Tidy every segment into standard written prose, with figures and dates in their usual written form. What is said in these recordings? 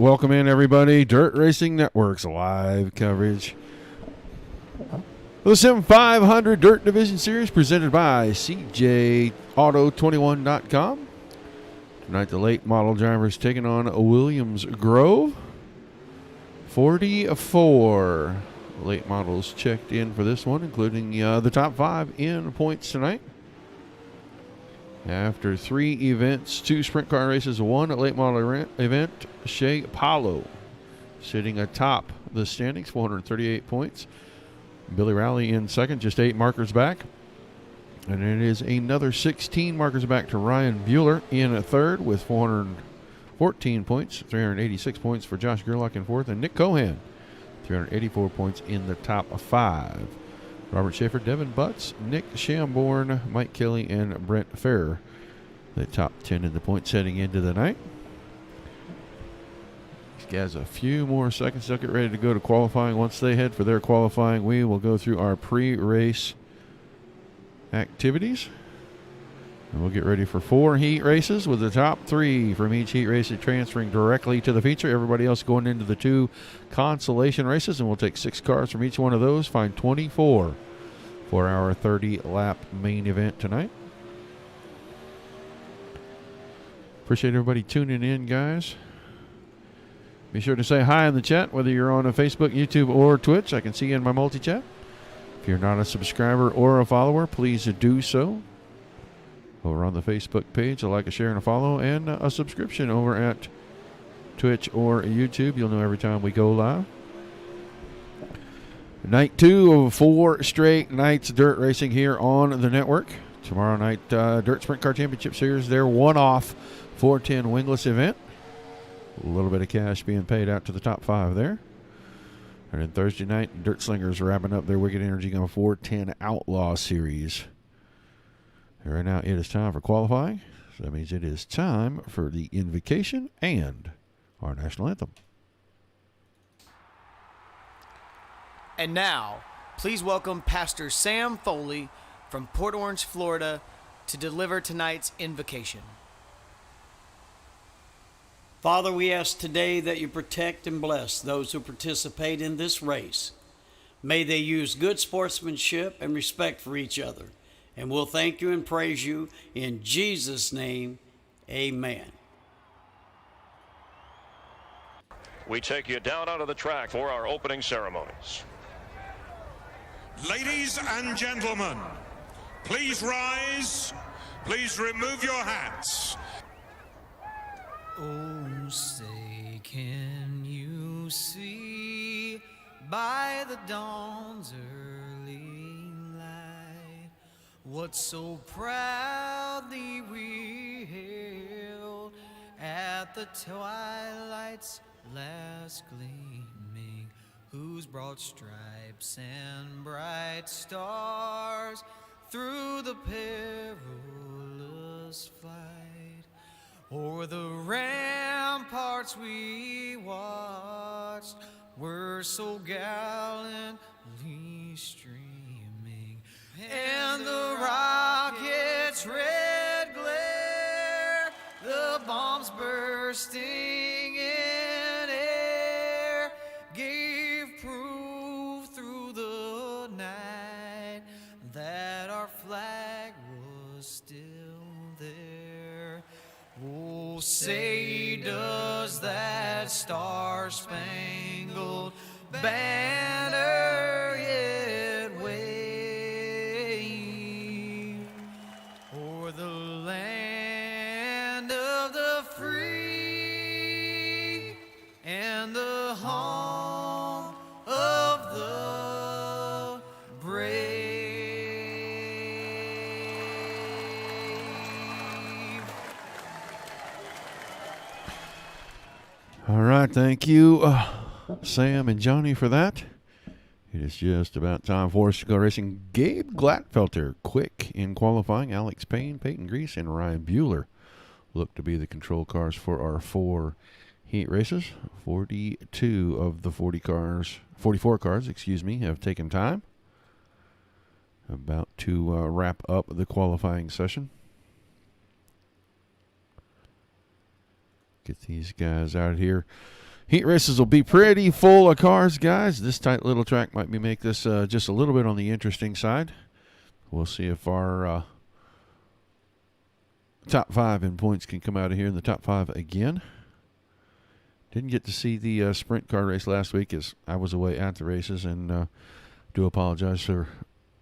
welcome in everybody. Dirt Racing Network's live coverage. The Sim500 Dirt Division Series presented by CJAuto21.com. Tonight the late model drivers taking on Williams Grove. 44 late models checked in for this one, including the top 5 in points tonight. After 3 events, 2 sprint car races, 1 late model event, Shea Paulo sitting atop the standings, 438 points. Billy Rowley in second, just 8 markers back. And it is another 16 markers back to Ryan Bueller in third with 414 points, 386 points for Josh Gerlach in fourth, and Nick Cohan, 384 points in the top 5. Robert Schaefer, Devin Butts, Nick Shamborn, Mike Kelly, and Brent Ferrer, the top 10 in the points heading into the night. These guys a few more seconds. They'll get ready to go to qualifying. Once they head for their qualifying, we will go through our pre-race activities. And we'll get ready for 4 heat races with the top 3 from each heat race transferring directly to the feature. Everybody else going into the 2 consolation races, and we'll take 6 cars from each one of those, find 24 for our 30-lap main event tonight. Appreciate everybody tuning in, guys. Be sure to say hi in the chat, whether you're on a Facebook, YouTube, or Twitch. I can see you in my multi-chat. If you're not a subscriber or a follower, please do so. Over on the Facebook page, a like, a share, and a follow, and a subscription over at Twitch or YouTube. You'll know every time we go live. Night 2 of 4 straight nights dirt racing here on the network. Tomorrow night, Dirt Sprint Car Championship Series, their one-off 410 wingless event. A little bit of cash being paid out to the top 5 there. And then Thursday night, Dirt Slingers wrapping up their Wicked Energy Gun 410 Outlaw Series. Right now, it is time for qualifying. So that means it is time for the invocation and our national anthem. And now, please welcome Pastor Sam Foley from Port Orange, Florida, to deliver tonight's invocation. Father, we ask today that you protect and bless those who participate in this race. May they use good sportsmanship and respect for each other. And we'll thank you and praise you in Jesus' name, amen. We take you down onto the track for our opening ceremonies. Ladies and gentlemen, please rise. Please remove your hats. Oh, say, can you see by the dawn's early light what so proudly we hailed at the twilight's last gleaming, whose broad stripes and bright stars through the perilous flight o'er the ramparts we watched were so gallantly streaming, and the rocket's red glare, the bombs bursting in air, gave proof through the night that our flag was still there. Oh, say does that star-spangled banner yet wave o'er the land of the free and the home of the brave? All right, thank you, Sam and Johnny, for that. It is just about time for us to go racing. Gabe Glatfelter, quick in qualifying. Alex Payne, Peyton Grease, and Ryan Bueller look to be the control cars for our 4 heat races. 42 of the 44 cars, have taken time. About to wrap up the qualifying session. Get these guys out here. Heat races will be pretty full of cars, guys. This tight little track might make this just a little bit on the interesting side. We'll see if our top 5 in points can come out of here in the top 5 again. Didn't get to see the sprint car race last week as I was away at the races, and do apologize for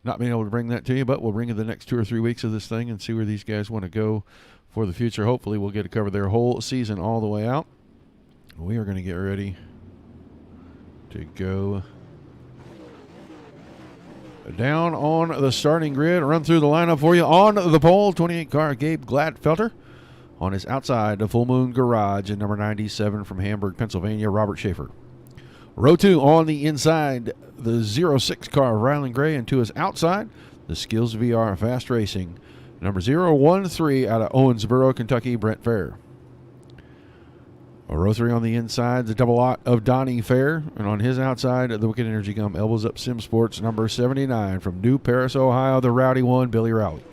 not being able to bring that to you, but we'll bring you the next 2 or 3 weeks of this thing and see where these guys want to go for the future. Hopefully we'll get to cover their whole season all the way out. We are going to get ready to go down on the starting grid, run through the lineup for you. On the pole, 28 car Gabe Gladfelter. On his outside, the Full Moon Garage in number 97 from Hamburg, Pennsylvania, Robert Schaefer. Row 2 on the inside, the 06 car Rylan Gray, and to his outside, the Skills VR Fast Racing, number 013 out of Owensboro, Kentucky, Brent Fair. Row 3 on the inside, the double lot of Donnie Fair. And on his outside, the Wicked Energy Gum Elbows Up Sim Sports, number 79 from New Paris, Ohio, the Rowdy One, Billy Rowley.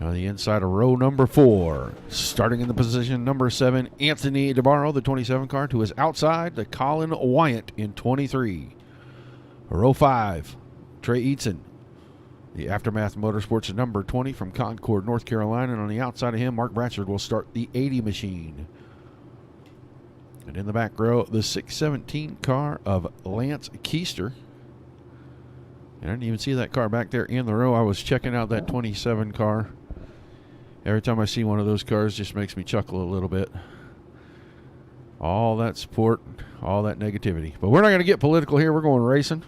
On the inside of row number 4, starting in the position number 7, Anthony DeBarro, the 27 car. To his outside, the Colin Wyant in 23. Row 5, Trey Eatson, the Aftermath Motorsports, number 20 from Concord, North Carolina. And on the outside of him, Mark Bratchard will start the 80 machine. And in the back row, the 617 car of Lance Keister. And I didn't even see that car back there in the row. I was checking out that 27 car. Every time I see one of those cars, just makes me chuckle a little bit. All that support, all that negativity. But we're not going to get political here. We're going racing.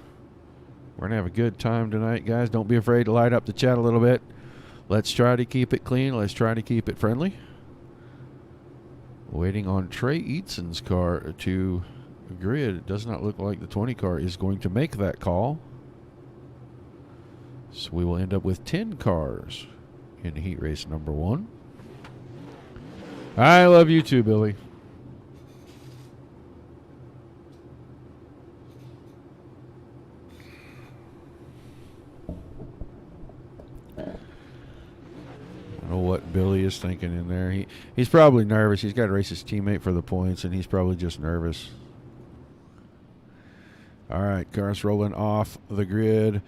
We're going to have a good time tonight, guys. Don't be afraid to light up the chat a little bit. Let's try to keep it clean. Let's try to keep it friendly. Waiting on Trey Eatson's car to grid. It does not look like the 20 car is going to make that call. So we will end up with 10 cars in heat race number 1. I love you too, Billy. I don't know what Billy is thinking in there. He's probably nervous. He's got to race his teammate for the points, and he's probably just nervous. All right, cars rolling off the grid.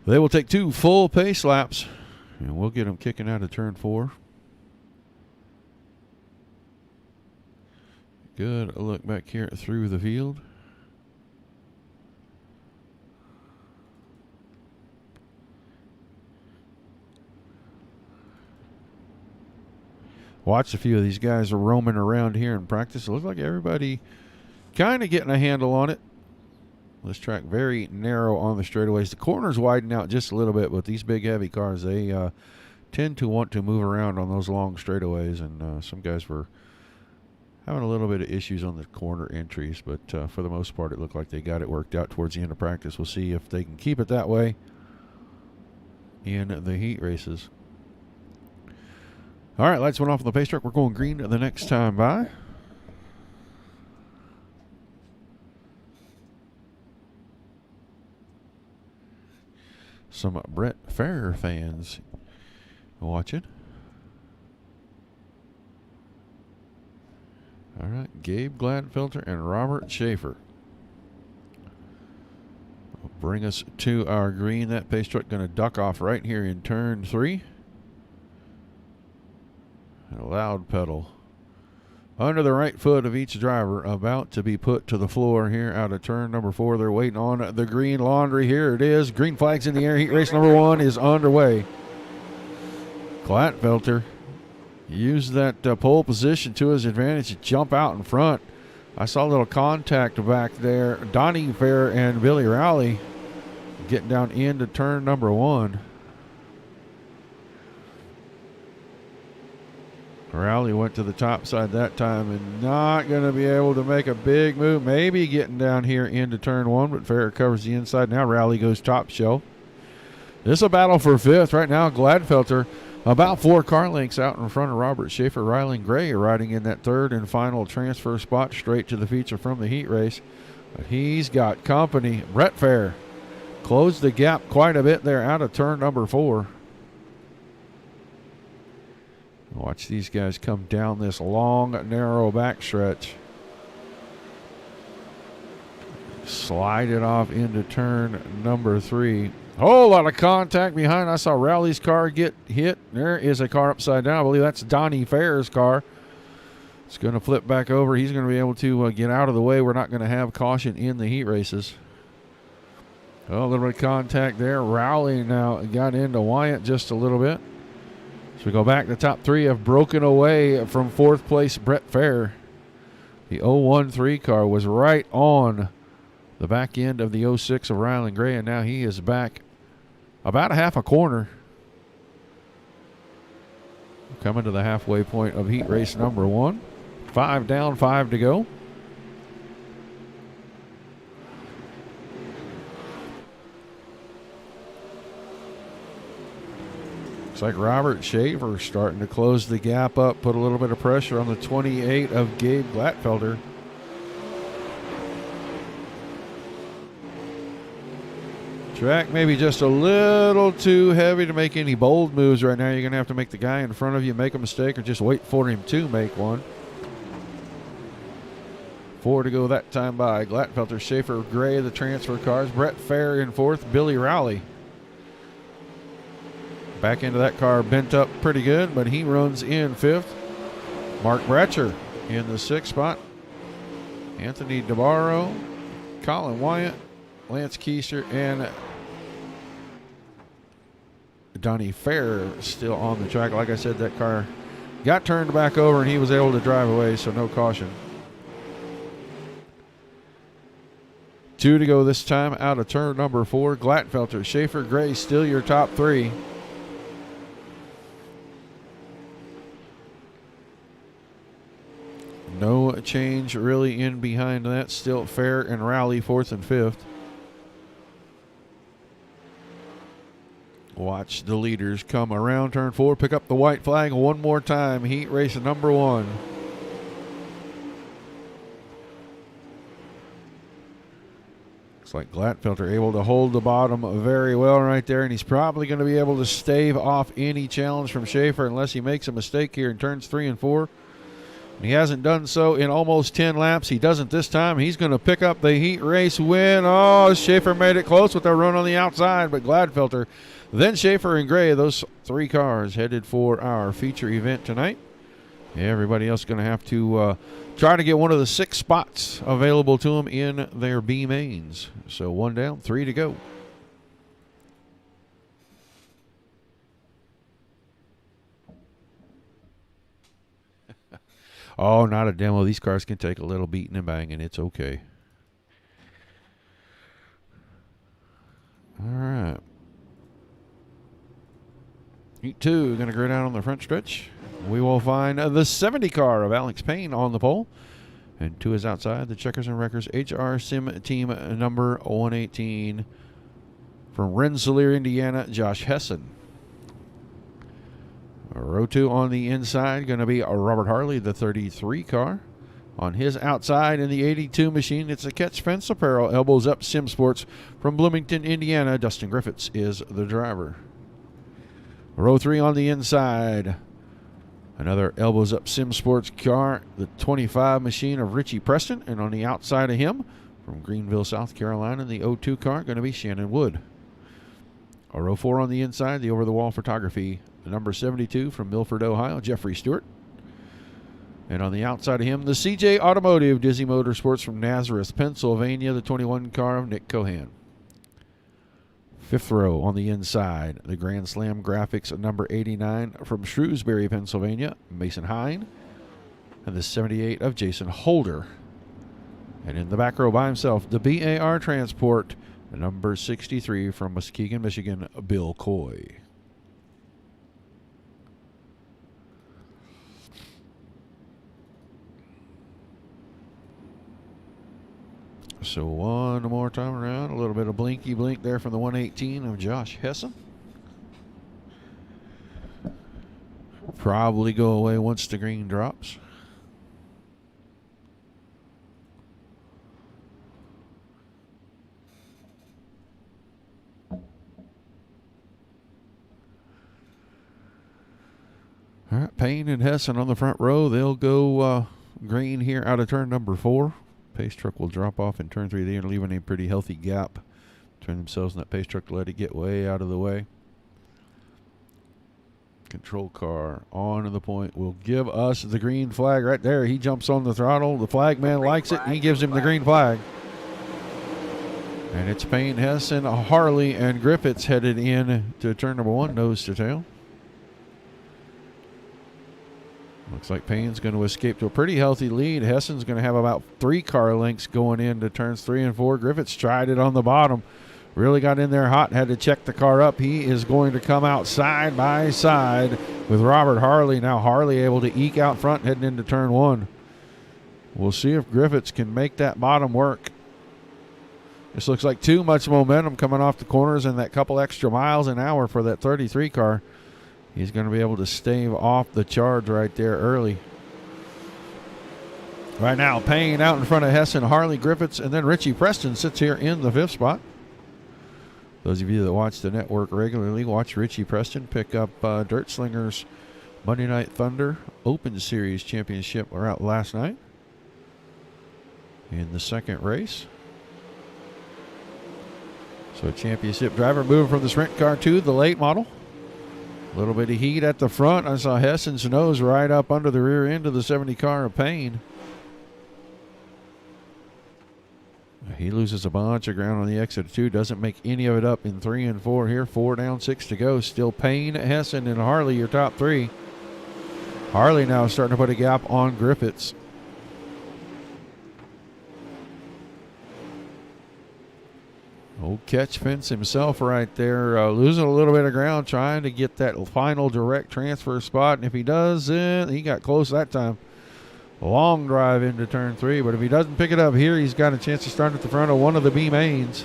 They will take 2 full pace laps, and we'll get them kicking out of turn 4. Good look back here through the field. Watched a few of these guys are roaming around here in practice. It looks like everybody kind of getting a handle on it. This track very narrow on the straightaways. The corners widen out just a little bit, but these big heavy cars, they tend to want to move around on those long straightaways, and some guys were having a little bit of issues on the corner entries, but for the most part it looked like they got it worked out towards the end of practice. We'll see if they can keep it that way in the heat races. All right, lights went off on the pace track. We're going green the next time by. Some Brett Fair fans watching. All right, Gabe Gladfelter and Robert Schaefer will bring us to our green. That pace truck going to duck off right here in turn 3. And a loud pedal under the right foot of each driver, about to be put to the floor here out of turn number 4. They're waiting on the green laundry. Here it is. Green flags in the air. Heat race number 1 is underway. Gladfelter used that pole position to his advantage to jump out in front. I saw a little contact back there. Donnie Fair and Billy Rowley getting down into turn number 1. Rowley went to the top side that time and not going to be able to make a big move. Maybe getting down here into turn 1, but Fair covers the inside. Now Rowley goes top shelf. This is a battle for 5th. Right now, Gladfelter about 4 car lengths out in front of Robert Schaefer. Rylan Gray riding in that 3rd and final transfer spot straight to the feature from the heat race. But he's got company. Brett Fair closed the gap quite a bit there out of turn number 4. Watch these guys come down this long, narrow backstretch. slide it off into turn number 3. Whole lot of contact behind. I saw Rowley's car get hit. There is a car upside down. I believe that's Donnie Fair's car. It's going to flip back over. He's going to be able to get out of the way. We're not going to have caution in the heat races. Oh, a little bit of contact there. Rowley now got into Wyatt just a little bit. So we go back. The top 3 have broken away from 4th place Brett Fair. The 013 car was right on the back end of the 06 of Ryland Gray, and now he is back about a half a corner. Coming to the halfway point of heat race number 1. 5 down, 5 to go. Looks like Robert Shaver starting to close the gap up, put a little bit of pressure on the 28 of Gabe Glatfelder. Track maybe just a little too heavy to make any bold moves right now. You're going to have to make the guy in front of you make a mistake or just wait for him to make one. 4 to go that time by Glatfelter, Schaefer, Gray, the transfer cars. Brett Fair in 4th, Billy Rowley. Back into that car bent up pretty good, but he runs in 5th. Mark Bratcher in the 6th spot. Anthony DeBarro, Colin Wyatt, Lance Keister, and Donnie Fair still on the track. Like I said, that car got turned back over and he was able to drive away, so no caution. 2 to go this time out of turn number 4. Glatfelter, Schaefer, Gray still your top 3. No change really in behind that. Still Fair and Rowley 4th and 5th. Watch the leaders come around turn 4, pick up the white flag one more time. Heat race number 1. Looks like Glatfelter able to hold the bottom very well right there, and he's probably going to be able to stave off any challenge from Schaefer unless he makes a mistake here in turns 3 and 4. He hasn't done so in almost 10 laps. He doesn't this time. He's going to pick up the heat race win. Oh, Schaefer made it close with a run on the outside, but Glatfelter, then Schaefer and Gray, those 3 cars headed for our feature event tonight. Everybody else going to have to try to get one of the 6 spots available to them in their B mains. So 1 down, 3 to go. Oh, not a demo. These cars can take a little beating and banging. It's okay. All right. Heat 2 going to grid out on the front stretch. We will find the 70 car of Alex Payne on the pole. And to his outside, the Checkers and Wreckers HR Sim team number 118 from Rensselaer, Indiana, Josh Hessen. Row 2 on the inside going to be Robert Harley, the 33 car. On his outside in the 82 machine, it's a Catch Fence Apparel Elbows Up Sim Sports from Bloomington, Indiana. Dustin Griffiths is the driver. Row 3 on the inside, another Elbows Up Sim Sports car, the 25 machine of Richie Preston. And on the outside of him, from Greenville, South Carolina, the 02 car going to be Shannon Wood. Row 4 on the inside, the over-the-wall photography, the number 72 from Milford, Ohio, Jeffrey Stewart. And on the outside of him, the CJ Automotive Dizzy Motorsports from Nazareth, Pennsylvania, the 21 car of Nick Cohan. 5th row on the inside, the Grand Slam Graphics number 89 from Shrewsbury, Pennsylvania, Mason Hine. And the 78 of Jason Holder. And in the back row by himself, the BAR Transport, the number 63 from Muskegon, Michigan, Bill Coy. So one more time around, a little bit of blinky blink there from the 118 of Josh Hessen. Probably go away once the green drops. All right, Payne and Hessen on the front row. They'll go green here out of turn number 4. Pace truck will drop off in turn 3. They are leaving a pretty healthy gap between themselves and that pace truck to let it get way out of the way. Control car on to the point will give us the green flag right there. He jumps on the throttle. The flag man likes it. He gives him the green flag. And it's Payne, Hessen, Harley, and Griffiths headed in to turn number 1, nose to tail. Looks like Payne's going to escape to a pretty healthy lead. Hessen's going to have about 3 car lengths going into turns 3 and 4. Griffiths tried it on the bottom. Really got in there hot, had to check the car up. He is going to come out side by side with Robert Harley. Now Harley able to eke out front heading into turn 1. We'll see if Griffiths can make that bottom work. This looks like too much momentum coming off the corners and that couple extra miles an hour for that 33 car. He's going to be able to stave off the charge right there early. Right now, Payne out in front of Hessen, Harley, Griffiths, and then Richie Preston sits here in the 5th spot. Those of you that watch the network regularly watch Richie Preston pick up Dirt Slingers Monday Night Thunder Open Series Championship out last night in the 2nd race. So championship driver moving from the sprint car to the late model. A little bit of heat at the front. I saw Hessen's nose right up under the rear end of the 70 car of Payne. He loses a bunch of ground on the exit of 2. Doesn't make any of it up in 3 and 4 here. 4 down, 6 to go. Still Payne, Hessen, and Harley, your top 3. Harley now starting to put a gap on Griffiths. Old catch fence himself right there, losing a little bit of ground, trying to get that final direct transfer spot. And if he does it, he got close that time. Long drive into turn 3, but if he doesn't pick it up here, he's got a chance to start at the front of one of the B mains.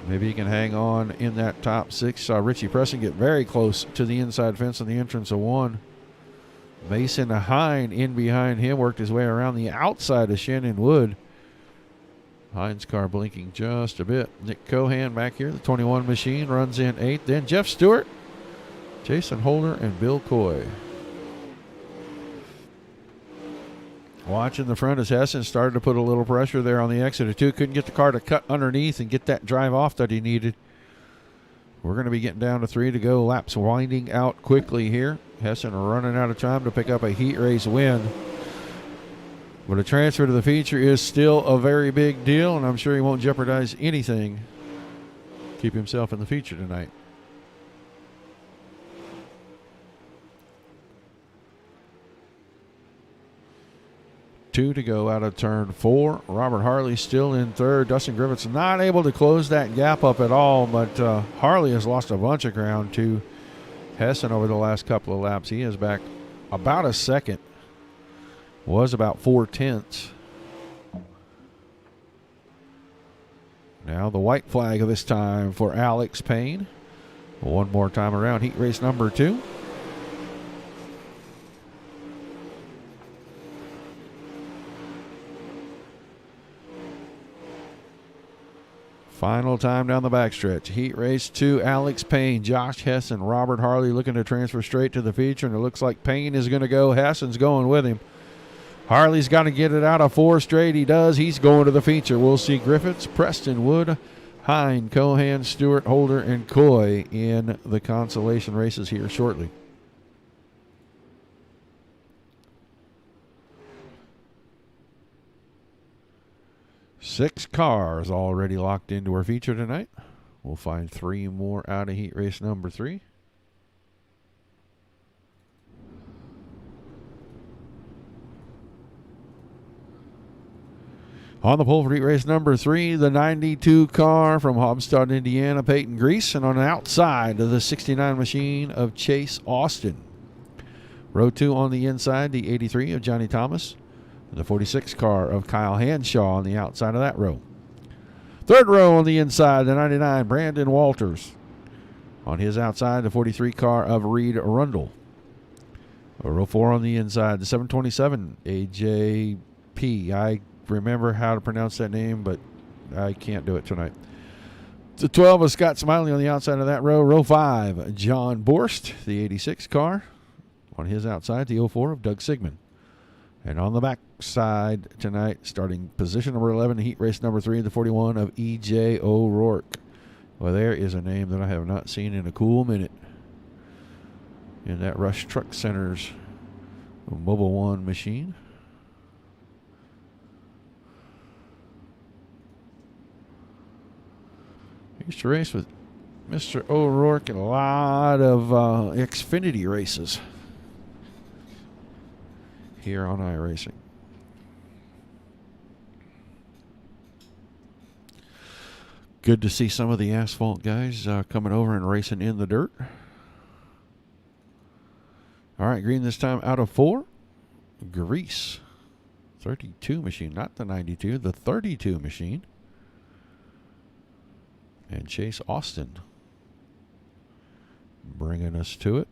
Maybe he can hang on in that top 6. Saw Richie Preston get very close to the inside fence on the entrance of 1. Mason Hine in behind him, worked his way around the outside of Shannon Wood. Hines' car blinking just a bit. Nick Cohan back here, the 21 machine, runs in 8th. Then Jeff Stewart, Jason Holder, and Bill Coy. Watching the front as Hessen started to put a little pressure there on the exit of 2. Couldn't get the car to cut underneath and get that drive off that he needed. We're going to be getting down to 3 to go. Laps winding out quickly here. Hessen running out of time to pick up a heat race win. But a transfer to the feature is still a very big deal, and I'm sure he won't jeopardize anything. Keep himself in the feature tonight. Two to go out of turn 4. Robert Harley still in 3rd. Dustin Griffiths not able to close that gap up at all, but Harley has lost a bunch of ground to Hessen over the last couple of laps. He is back about a second. Was about 4/10. Now the white flag this time for Alex Payne. One more time around, heat race number 2. Final time down the backstretch. Heat race 2, Alex Payne, Josh Hessen, Robert Harley looking to transfer straight to the feature, and it looks like Payne is going to go. Hessen's going with him. Harley's got to get it out of 4 straight. He does. He's going to the feature. We'll see Griffiths, Preston, Wood, Hine, Cohan, Stewart, Holder, and Coy in the consolation races here shortly. Six cars already locked into our feature tonight. We'll find 3 more out of heat race number 3. On the pole for heat race number 3, the 92 car from Hobstad, Indiana, Peyton Grease, and on the outside of the 69 machine of Chase Austin. Row 2 on the inside, the 83 of Johnny Thomas, and the 46 car of Kyle Hanshaw on the outside of that row. Third row on the inside, the 99, Brandon Walters. On his outside, the 43 car of Reed Rundle. Row 4 on the inside, the 727 AJP. I remember how to pronounce that name, but I can't do it tonight. The 12 of Scott Smiley on the outside of that row. Row 5, John Borst, the 86 car. On his outside, the 04 of Doug Sigmund. And on the back side tonight, starting position number 11, heat race number 3, the 41 of E.J. O'Rourke. Well, there is a name that I have not seen in a cool minute in that Rush Truck Center's Mobile One machine. I used to race with Mr. O'Rourke in a lot of Xfinity races here on iRacing. Good to see some of the asphalt guys coming over and racing in the dirt. All right, green this time out of 4. Grease. 32 machine, not the 92, the 32 machine. And Chase Austin bringing us to it.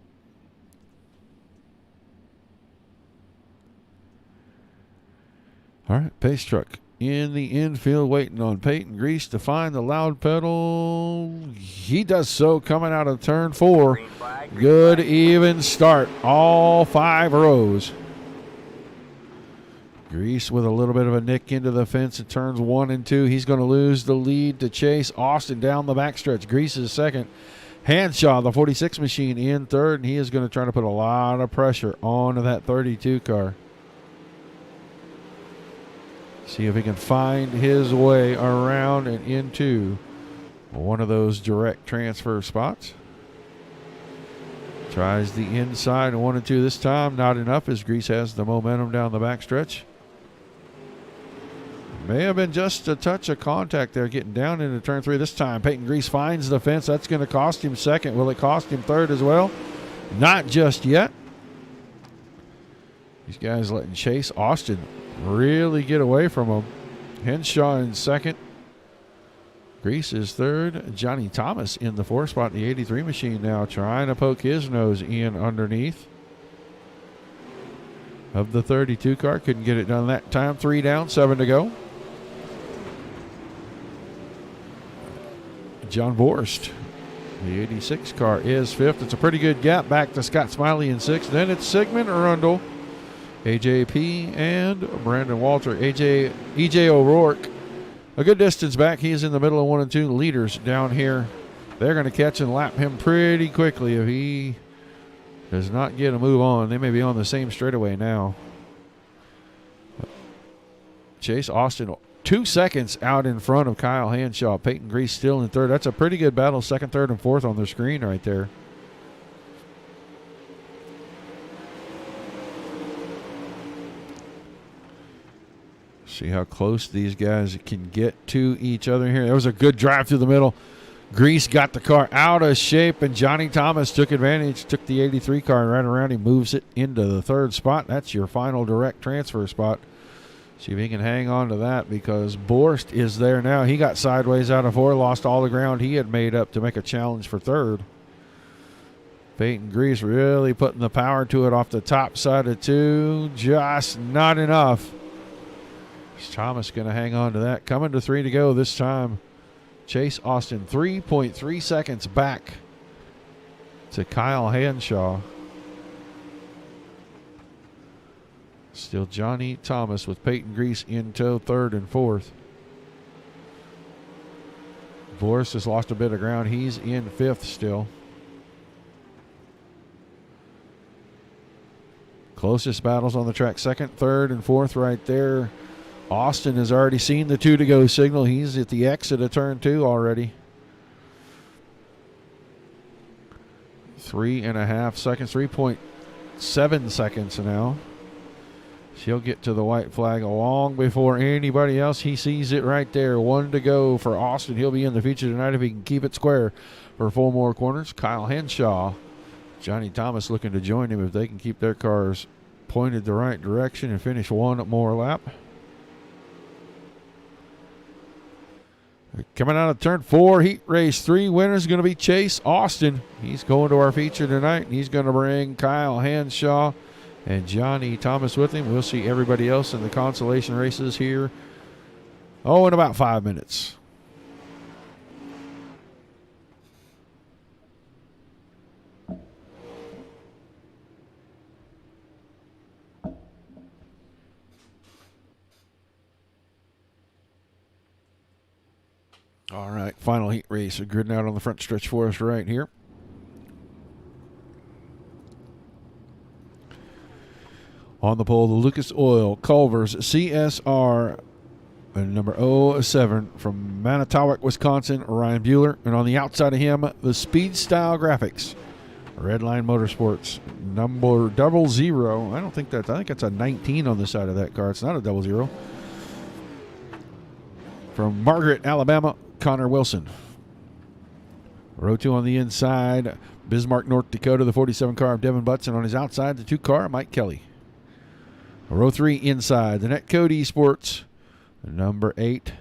All right, pace truck in the infield waiting on Peyton Grease to find the loud pedal. He does so coming out of turn 4. Good even start, all 5 rows. Grease with a little bit of a nick into the fence in turns 1 and 2. He's going to lose the lead to Chase Austin down the backstretch. Grease is second. Hanshaw, the 46 machine, in third, and he is going to try to put a lot of pressure onto that 32 car. See if he can find his way around and into one of those direct transfer spots. Tries the inside, 1 and 2 this time. Not enough as Grease has the momentum down the backstretch. May have been just a touch of contact there getting down into turn 3 this time. Peyton Grease finds the fence. That's going to cost him second. Will it cost him third as well? Not just yet. These guys letting Chase Austin really get away from him. Henshaw in second. Grease is third. Johnny Thomas in the 4th spot. The 83 machine now trying to poke his nose in underneath of the 32 car. Couldn't get it done that time. 3 down, 7 to go. John Borst, the 86 car, is 5th. It's a pretty good gap back to Scott Smiley in 6th. Then it's Sigmund Arundel, AJP, and Brandon Walter. EJ O'Rourke, a good distance back. He is in the middle of 1 and 2. Leaders down here, they're going to catch and lap him pretty quickly if he does not get a move on. They may be on the same straightaway now. Chase Austin 2 seconds out in front of Kyle Hanshaw. Peyton Grease still in third. That's a pretty good battle. 2nd, 3rd, and 4th on their screen right there. See how close these guys can get to each other here. There was a good drive through the middle. Grease got the car out of shape, and Johnny Thomas took advantage, took the 83 car right around him, moves it into the 3rd spot. That's your final direct transfer spot. See if he can hang on to that because Borst is there now. He got sideways out of 4, lost all the ground he had made up to make a challenge for 3rd. Peyton Grease really putting the power to it off the top side of 2. Just not enough. Is Thomas going to hang on to that? Coming to 3 to go this time. Chase Austin 3.3 seconds back to Kyle Hanshaw. Still Johnny Thomas with Peyton Grease in tow, 3rd and 4th. Boris has lost a bit of ground. He's in 5th still. Closest battles on the track, 2nd, 3rd, and 4th right there. Austin has already seen the 2 to go signal. He's at the exit of turn 2 already. 3.5 seconds, 3.7 seconds now. She'll get to the white flag long before anybody else. He sees it right there. 1 to go for Austin. He'll be in the feature tonight if he can keep it square for 4 more corners. Kyle Henshaw, Johnny Thomas looking to join him if they can keep their cars pointed the right direction and finish 1 more lap. Coming out of turn 4, heat race 3 winner is going to be Chase Austin. He's going to our feature tonight, and he's going to bring Kyle Hanshaw and Johnny Thomas with him. We'll see everybody else in the consolation races here, in about 5 minutes. All right, final heat race. Gridding out on the front stretch for us right here. On the pole, the Lucas Oil Culver's CSR number 07 from Manitowoc, Wisconsin, Ryan Bueller. And on the outside of him, the Speed Style Graphics, Redline Motorsports, number 00. I think that's a 19 on the side of that car. It's not a 00. From Margaret, Alabama, Connor Wilson. Row 2 on the inside, Bismarck, North Dakota, the 47 car of Devin Butts. And on his outside, the 2 car, Mike Kelly. Row 3 inside, the Netcode Esports, number 8,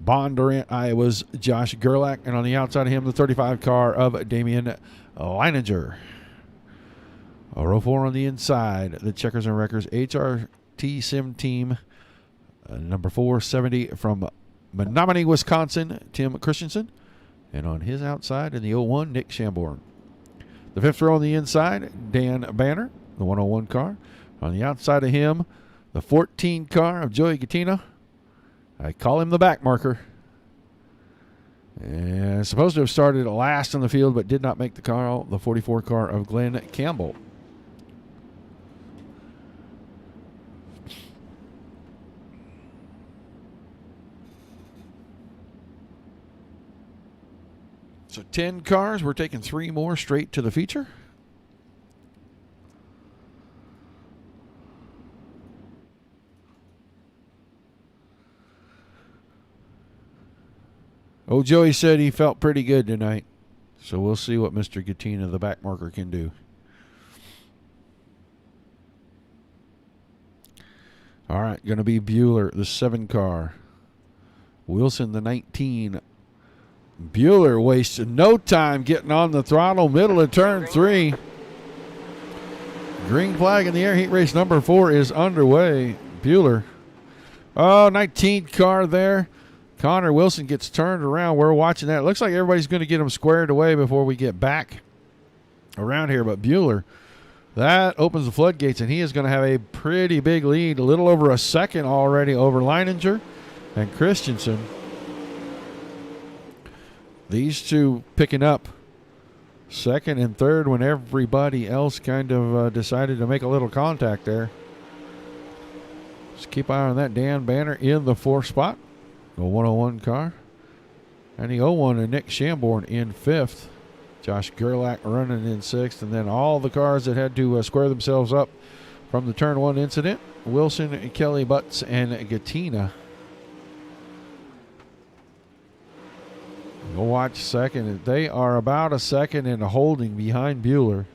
Bondurant, Iowa's Josh Gerlach. And on the outside of him, the 35 car of Damian Leininger. Row 4 on the inside, the Checkers and Wreckers HRT Sim Team, number 470 from Menominee, Wisconsin, Tim Christensen. And on his outside in the 01, Nick Shamborn. The 5th row on the inside, Dan Banner, the 101 car. On the outside of him, the 14 car of Joey Gattina. I call him the back marker. And supposed to have started last in the field, but did not make the car. The 44 car of Glenn Campbell. So 10 cars. We're taking 3 more straight to the feature. Oh, Joey said he felt pretty good tonight. So we'll see what Mr. Gattina, the back marker, can do. All right, going to be Bueller, the 7 car. Wilson, the 19. Bueller wasted no time getting on the throttle, middle of turn 3. Green flag in the air. Heat race number 4 is underway. Bueller. Oh, 19 car there. Connor Wilson gets turned around. We're watching that. It looks like everybody's going to get him squared away before we get back around here. But Bueller, that opens the floodgates, and he is going to have a pretty big lead, a little over a second already over Leininger and Christensen. These two picking up second and third when everybody else kind of decided to make a little contact there. Just keep an eye on that. Dan Banner in the 4th spot. The 101 car. And the 01 and Nick Shamborn in 5th. Josh Gerlach running in 6th. And then all the cars that had to square themselves up from the turn 1 incident. Wilson, Kelly, Butts, and Gattina. Go watch second. They are about a second and a holding behind Bueller.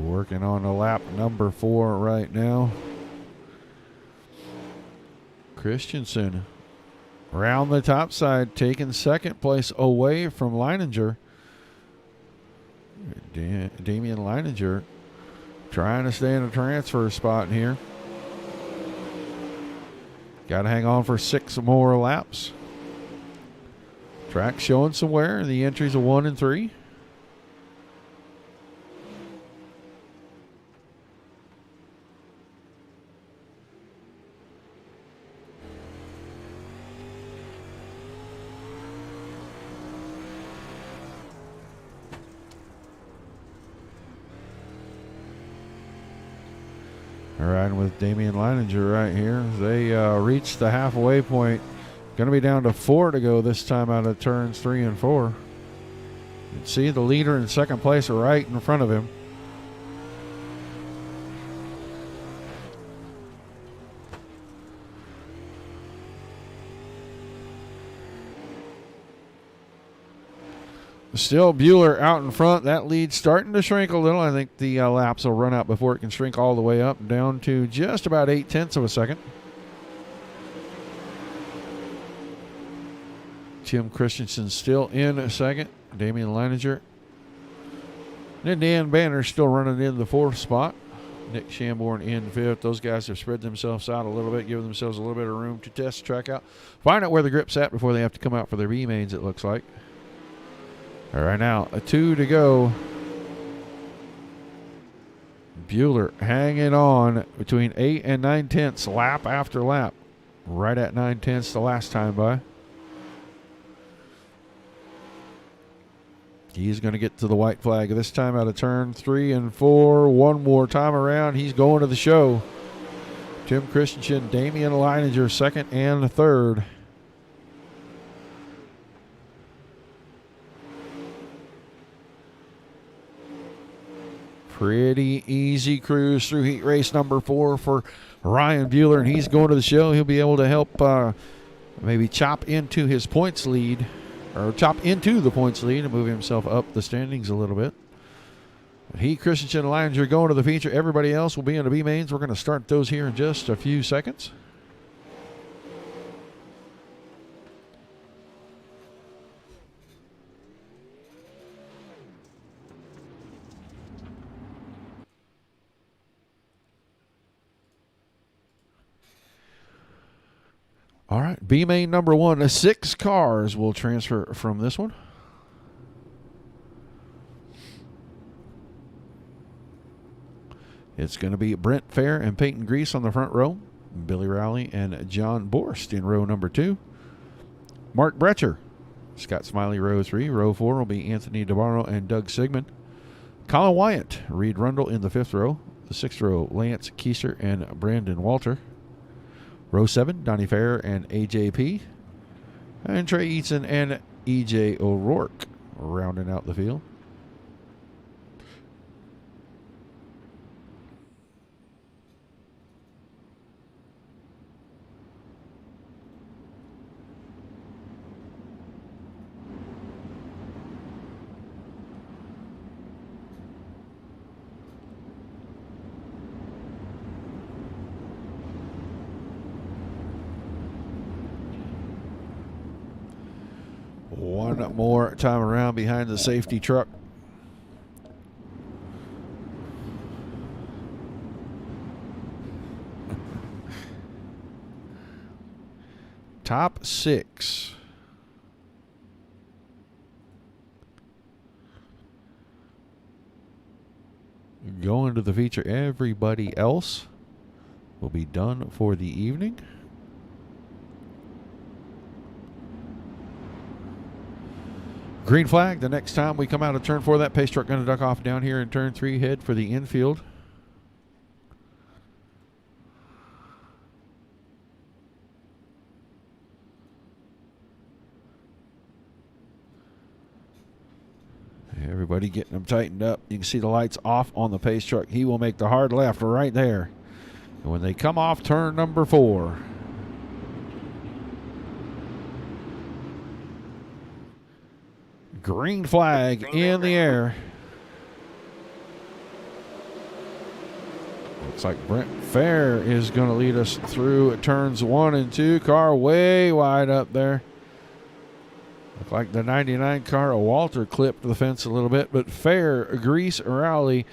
Working on a lap number 4 right now. Christensen around the top side, taking second place away from Leininger. Damian Leininger trying to stay in a transfer spot here. Got to hang on for 6 more laps. Track showing some wear. The entries of 1 and 3. Riding with Damian Leininger right here. They reached the halfway point. Going to be down to 4 to go this time out of turns 3 and 4. You can see the leader in second place right in front of him. Still Bueller out in front. That lead starting to shrink a little. I think the laps will run out before it can shrink all the way up, down to just about 0.8 of a second. Tim Christensen still in second. Damian Leininger. And then Dan Banner still running in the 4th spot. Nick Shamborn in 5th. Those guys have spread themselves out a little bit, giving themselves a little bit of room to test the track out. Find out where the grip's at before they have to come out for their B-mains, it looks like. All right, now, a 2 to go. Bueller hanging on between 8 and 9/10 lap after lap. Right at 9/10 the last time by. He's going to get to the white flag this time out of turn 3 and 4. One more time around. He's going to the show. Tim Christensen, Damian Leininger, second and third. Pretty easy cruise through heat race number 4 for Ryan Bueller, and he's going to the show. He'll be able to help maybe chop into his points lead, or chop into the points lead and move himself up the standings a little bit. He, Christensen, and Leininger going to the feature. Everybody else will be in the B mains. We're going to start those here in just a few seconds. All right, B main number 1. 6 cars will transfer from this one. It's going to be Brent Fair and Peyton Grease on the front row. Billy Rowley and John Borst in row number 2. Mark Brecher, Scott Smiley, row 3. Row 4 will be Anthony DeBarno and Doug Sigmund. Colin Wyatt, Reed Rundle in the 5th row. The 6th row, Lance Kieser and Brandon Walter. Row 7, Donnie Fair and AJP. And Trey Eaton and EJ O'Rourke rounding out the field. One more time around behind the safety truck. Top 6. Going to the feature. Everybody else will be done for the evening. Green flag the next time we come out of turn 4. That pace truck going to duck off down here in turn 3. Head for the infield. Everybody getting them tightened up. You can see the lights off on the pace truck. He will make the hard left right there. And when they come off turn number 4. Green flag in the air. Looks like Brent Fair is going to lead us through turns 1 and 2. Car way wide up there. Looked like the 99 car of Walter clipped the fence a little bit, but Fair, Grease, Rowley,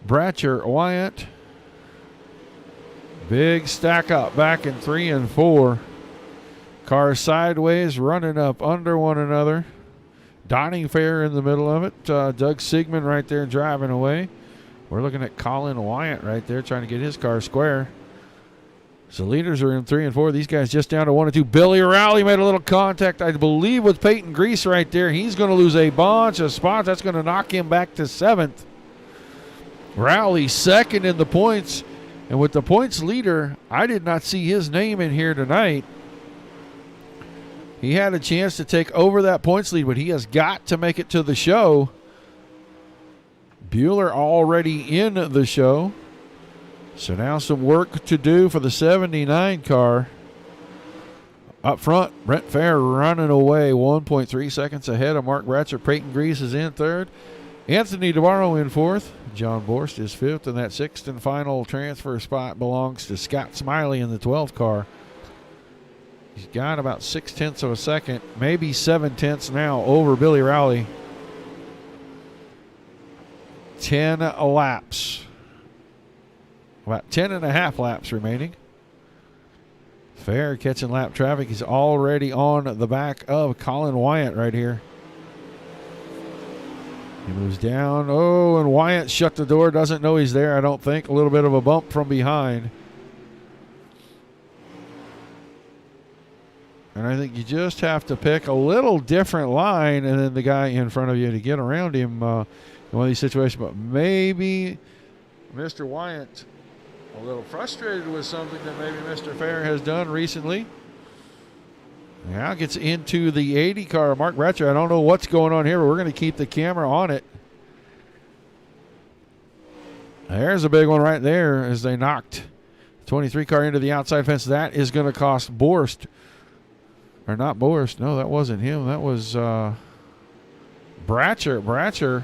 Bratcher, Wyatt. Big stack up back in 3 and 4. Cars sideways, running up under one another. Donnie Fair in the middle of it. Doug Sigmund right there driving away. We're looking at Colin Wyatt right there trying to get his car square. So leaders are in 3 and 4. These guys just down to 1 and 2. Billy Rowley made a little contact, I believe, with Peyton Grease right there. He's going to lose a bunch of spots. That's going to knock him back to 7th. Rowley second in the points. And with the points leader, I did not see his name in here tonight. He had a chance to take over that points lead, but he has got to make it to the show. Bueller already in the show. So now some work to do for the 79 car. Up front, Brent Fair running away 1.3 seconds ahead of Mark Bratcher. Peyton Grease is in 3rd. Anthony DeBarno in 4th. John Borst is 5th, and that 6th and final transfer spot belongs to Scott Smiley in the 12th car. He's got about 0.6 of a second, maybe 0.7 now over Billy Rowley. 10 laps. About 10.5 laps remaining. Fair catching lap traffic. He's already on the back of Colin Wyatt right here. He moves down. Oh, and Wyatt shut the door. Doesn't know he's there, I don't think. A little bit of a bump from behind. And I think you just have to pick a little different line and then the guy in front of you to get around him in one of these situations. But maybe Mr. Wyatt a little frustrated with something that maybe Mr. Fair has done recently. Now gets into the 80 car. Mark Bratcher, I don't know what's going on here, but we're going to keep the camera on it. There's a big one right there as they knocked the 23 car into the outside fence. That is going to cost Borst. Or not Borst. No, that wasn't him. That was Bratcher. Bratcher.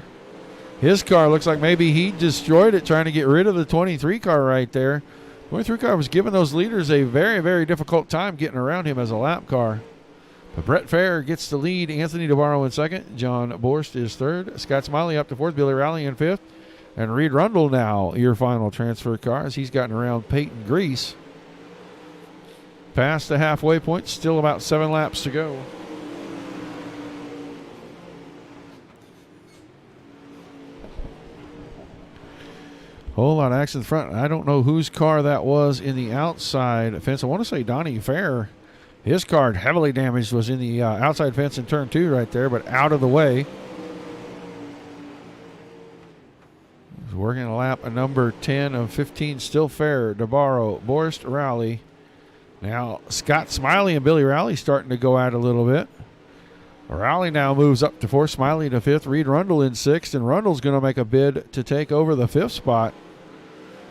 His car looks like maybe he destroyed it trying to get rid of the 23 car right there. 23 car was giving those leaders a very, very difficult time getting around him as a lap car. But Brett Fair gets the lead. Anthony DeBarro in second. John Borst is third. Scott Smiley up to fourth. Billy Rowley in fifth. And Reed Rundle now your final transfer car as he's gotten around Peyton Grease. Past the halfway point. Still about 7 laps to go. Whole lot of action in front. I don't know whose car that was in the outside fence. I want to say Donnie Fair. His car heavily damaged was in the outside fence in turn 2 right there, but out of the way. He's working a lap a number 10 of 15. Still Fair, DeBarro, Borst, Rowley. Now Scott Smiley and Billy Rowley starting to go out a little bit. Rowley now moves up to 4th, Smiley to 5th, Reed Rundle in 6th, and Rundle's going to make a bid to take over the 5th spot.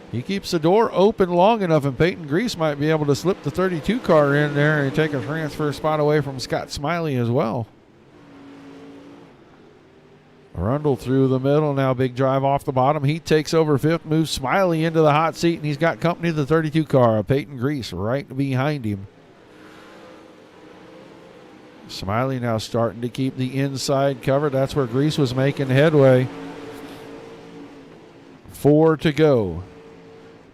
He keeps the door open long enough, and Peyton Grease might be able to slip the 32 car in there and take a transfer spot away from Scott Smiley as well. Rundle through the middle. Now big drive off the bottom. He takes over 5th, moves Smiley into the hot seat, and he's got company of the 32 car. Peyton Grease right behind him. Smiley now starting to keep the inside covered. That's where Grease was making headway. 4 to go.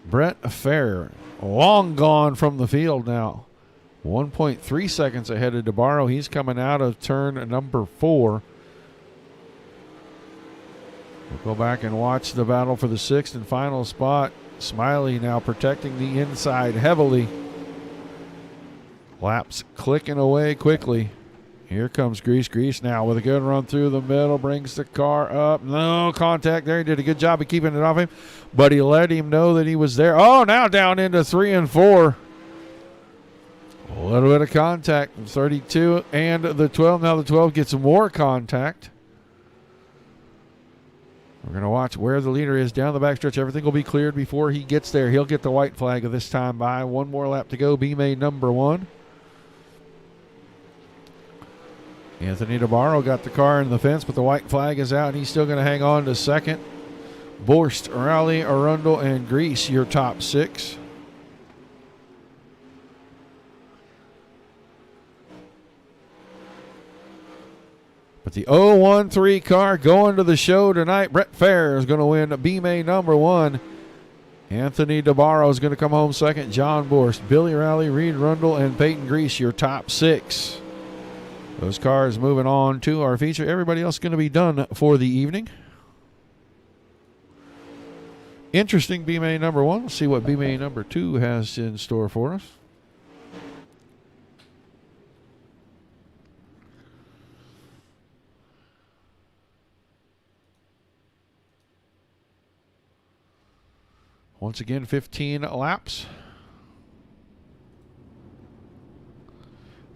Brett Fair, long gone from the field now. 1.3 seconds ahead of DeBarro. He's coming out of turn number 4. We'll go back and watch the battle for the 6th and final spot. Smiley now protecting the inside heavily. Laps clicking away quickly. Here comes Grease. Grease now with a good run through the middle. Brings the car up. No contact there. He did a good job of keeping it off him. But he let him know that he was there. Oh, now down into 3 and 4. A little bit of contact from 32 and the 12. Now the 12 gets more contact. We're going to watch where the leader is down the backstretch. Everything will be cleared before he gets there. He'll get the white flag of this time by. 1 more lap to go. B-May number 1. Anthony DeBarro got the car in the fence, but the white flag is out, and he's still going to hang on to 2nd. Borst, Rowley, Arundel, and Grease, your top 6. But the 013 car going to the show tonight. Brett Fair is going to win B-May number 1. Anthony DeBarro is going to come home 2nd. John Borst, Billy Rowley, Reed Rundle, and Peyton Grease, your top 6. Those cars moving on to our feature. Everybody else going to be done for the evening. Interesting B-May number 1. Let's see what B-May number 2 has in store for us. Once again, 15 laps.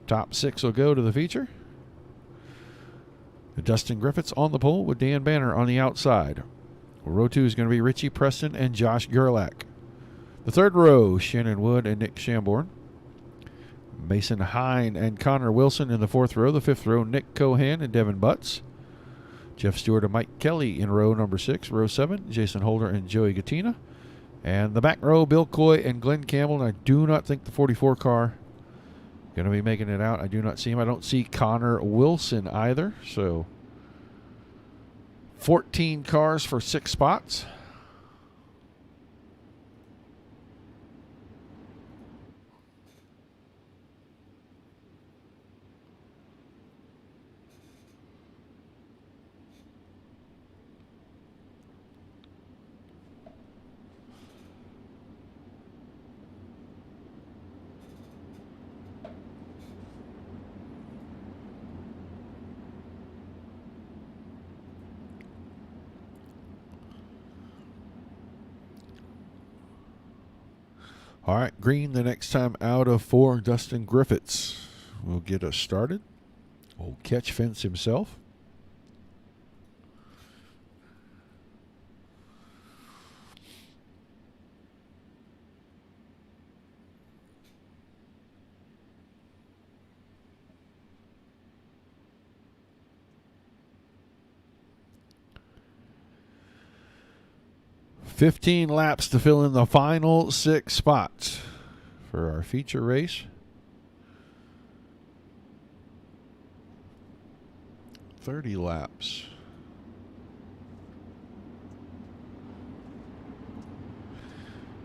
Top 6 will go to the feature. Dustin Griffiths on the pole with Dan Banner on the outside. Row 2 is going to be Richie Preston and Josh Gerlach. The 3rd row, Shannon Wood and Nick Shamborn. Mason Hine and Connor Wilson in the 4th row. The 5th row, Nick Cohan and Devin Butts. Jeff Stewart and Mike Kelly in row number 6. Row 7, Jason Holder and Joey Gattina. And the back row, Bill Coy and Glenn Campbell. And I do not think the 44 car going to be making it out. I do not see him. I don't see Connor Wilson either. So 14 cars for 6 spots. All right, green the next time out of 4. Dustin Griffiths will get us started. Old catch fence himself. $15 laps to fill in the final 6 spots for our feature race. 30 laps.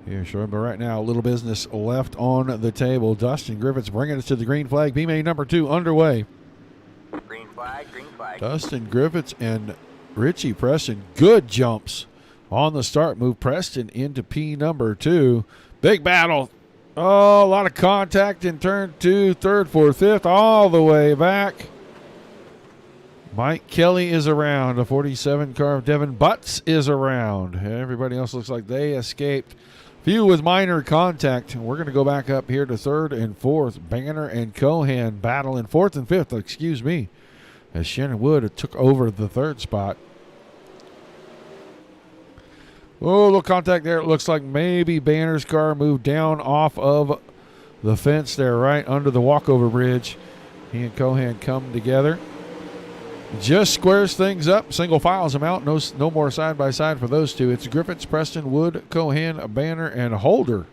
Here, sure, but right now, a little business left on the table. Dustin Griffiths bringing us to the green flag. B-main number 2 underway. Green flag, green flag. Dustin Griffiths and Richie Preston, good jumps on the start. Move Preston into P number 2. Big battle. Oh, a lot of contact in turn 2, 3rd, 4th, 5th, all the way back. Mike Kelly is around. A 47 car of Devin Butts is around. Everybody else looks like they escaped. Few with minor contact. We're going to go back up here to 3rd and 4th. Banner and Cohan battle in 4th and 5th, excuse me, as Shannon Wood took over the 3rd spot. Oh, a little contact there. It looks like maybe Banner's car moved down off of the fence there, right under the walkover bridge. He and Cohan come together. Just squares things up. Single files them out. No more side-by-side for those two. It's Griffiths, Preston, Wood, Cohan, Banner, and Holder.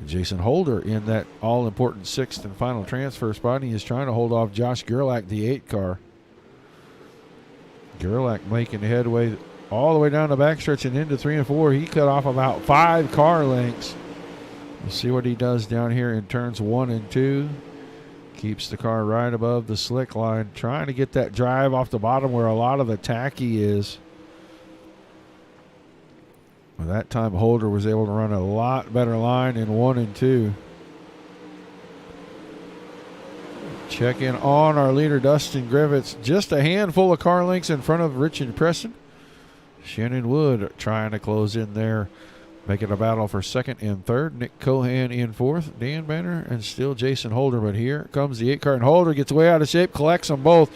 Jason Holder in that all-important 6th and final transfer spot. He is trying to hold off Josh Gerlach, the 8 car. Gerlach making headway all the way down the backstretch and into 3 and 4. He cut off about 5 car lengths. We'll see what he does down here in turns 1 and 2. Keeps the car right above the slick line, trying to get that drive off the bottom where a lot of the tacky is. Well, that time Holder was able to run a lot better line in 1 and 2. Check in on our leader, Dustin Griffiths. Just a handful of car lengths in front of Richard Preston. Shannon Wood trying to close in there, making a battle for 2nd and 3rd. Nick Cohan in 4th. Dan Banner and still Jason Holder. But here comes the 8 car, and Holder gets way out of shape, collects them both.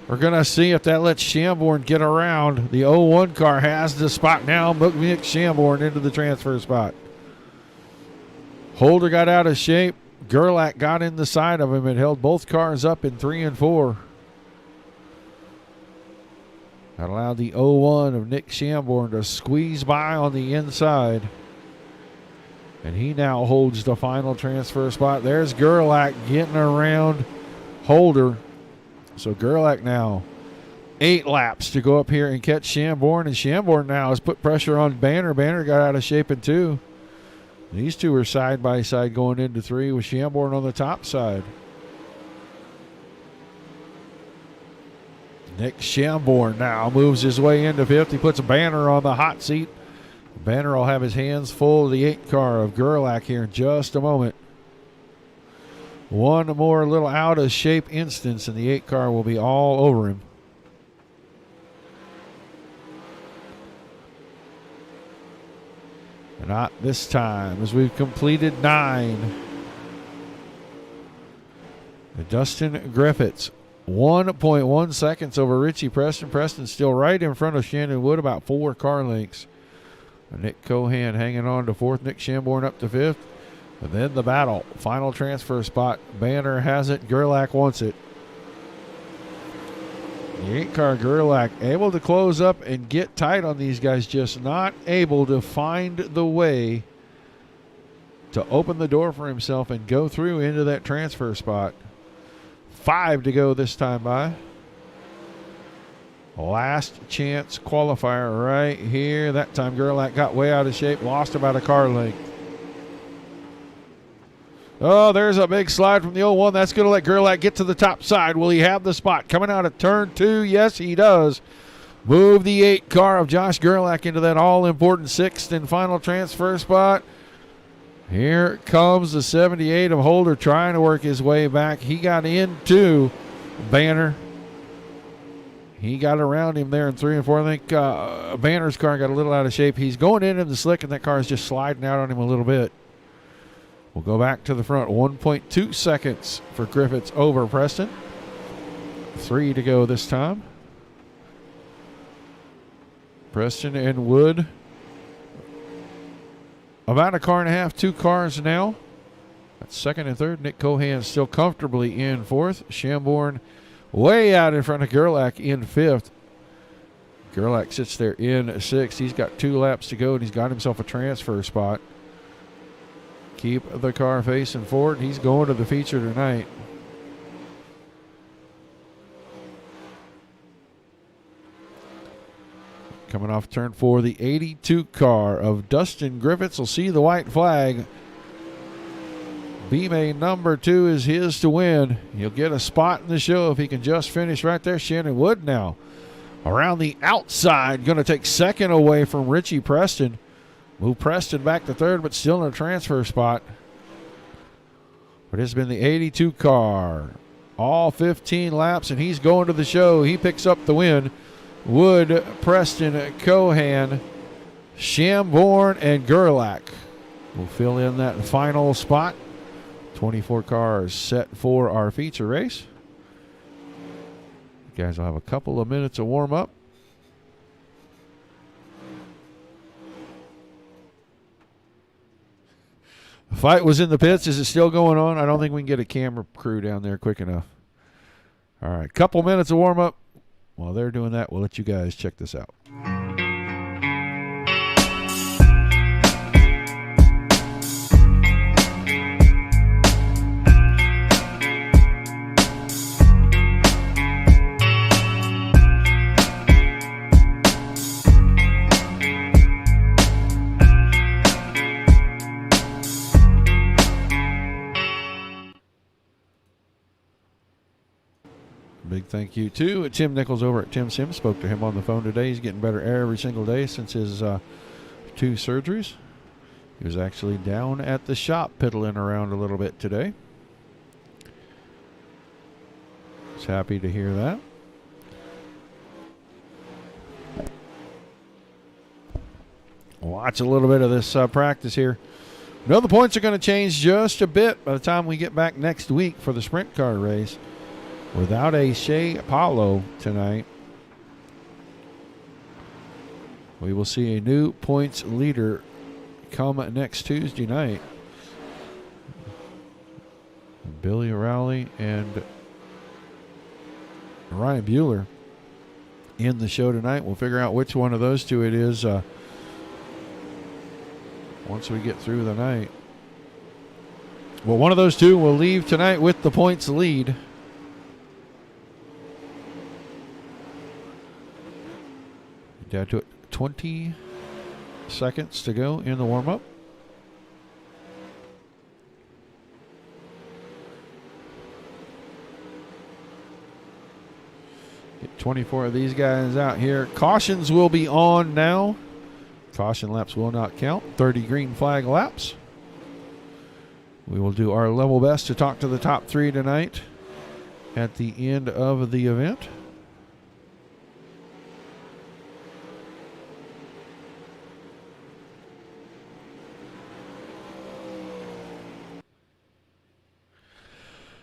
We're going to see if that lets Shamborn get around. The 01 car has the spot now. Nick Shamborn into the transfer spot. Holder got out of shape. Gerlach got in the side of him and held both cars up in 3 and 4. That allowed the 01 of Nick Shamborn to squeeze by on the inside. And he now holds the final transfer spot. There's Gerlach getting around Holder. So Gerlach now 8 laps to go up here and catch Shamborn. And Shamborn now has put pressure on Banner. Banner got out of shape in 2. These two are side by side going into 3 with Shamborn on the top side. Nick Shamborn now moves his way into 5th. He puts a Banner on the hot seat. Banner will have his hands full of the 8 car of Gerlach here in just a moment. One more little out of shape instance and the 8 car will be all over him. Not this time, as we've completed 9. Dustin Griffiths, 1.1 seconds over Richie Preston. Preston still right in front of Shannon Wood, about 4 car lengths. Nick Cohan hanging on to 4th. Nick Shamborn up to 5th. And then the battle. Final transfer spot. Banner has it. Gerlach wants it. The 8 car Gerlach able to close up and get tight on these guys, just not able to find the way to open the door for himself and go through into that transfer spot. 5 to go this time by. Last chance qualifier right here. That time Gerlach got way out of shape, lost about a car length. Oh, there's a big slide from the 01. That's going to let Gerlach get to the top side. Will he have the spot? Coming out of turn 2. Yes, he does. Move the 8 car of Josh Gerlach into that all-important 6th and final transfer spot. Here comes the 78 of Holder trying to work his way back. He got into Banner. He got around him there in 3 and 4. I think Banner's car got a little out of shape. He's going in the slick, and that car is just sliding out on him a little bit. We'll go back to the front. 1.2 seconds for Griffiths over Preston. 3 to go this time. Preston and Wood about a car and a half, 2 cars now. That's second and third. Nick Cohan still comfortably in fourth. Shamborn way out in front of Gerlach in fifth. Gerlach sits there in sixth. He's got 2 laps to go, and he's got himself a transfer spot. Keep the car facing forward. He's going to the feature tonight. Coming off turn 4, the 82 car of Dustin Griffiths will see the white flag. B-Main number 2 is his to win. He'll get a spot in the show if he can just finish right there. Shannon Wood now around the outside, going to take second away from Richie Preston. Move Preston back to third, but still in a transfer spot. But it's been the 82 car. All 15 laps, and he's going to the show. He picks up the win. Wood, Preston, Cohan, Shamborn, and Gerlach will fill in that final spot. 24 cars set for our feature race. You guys will have a couple of minutes of warm up. The fight was in the pits. Is it still going on? I don't think we can get a camera crew down there quick enough. All right, couple minutes of warm up. While they're doing that, we'll let you guys check this out. Big thank you to Tim Nichols over at Tim Sims. Spoke to him on the phone today. He's getting better every single day since his 2 surgeries. He was actually down at the shop piddling around a little bit today. Was happy to hear that. Watch a little bit of this practice here. No, the points are going to change just a bit by the time we get back next week for the sprint car race. Without a Shea Apollo tonight, we will see a new points leader come next Tuesday night. Billy Rowley and Ryan Bueller in the show tonight. We'll figure out which one of those 2 it is once we get through the night. Well, one of those 2 will leave tonight with the points lead. Down to 20 seconds to go in the warm-up. Get 24 of these guys out here. Cautions will be on now. Caution laps will not count. 30 green flag laps. We will do our level best to talk to the top 3 tonight at the end of the event.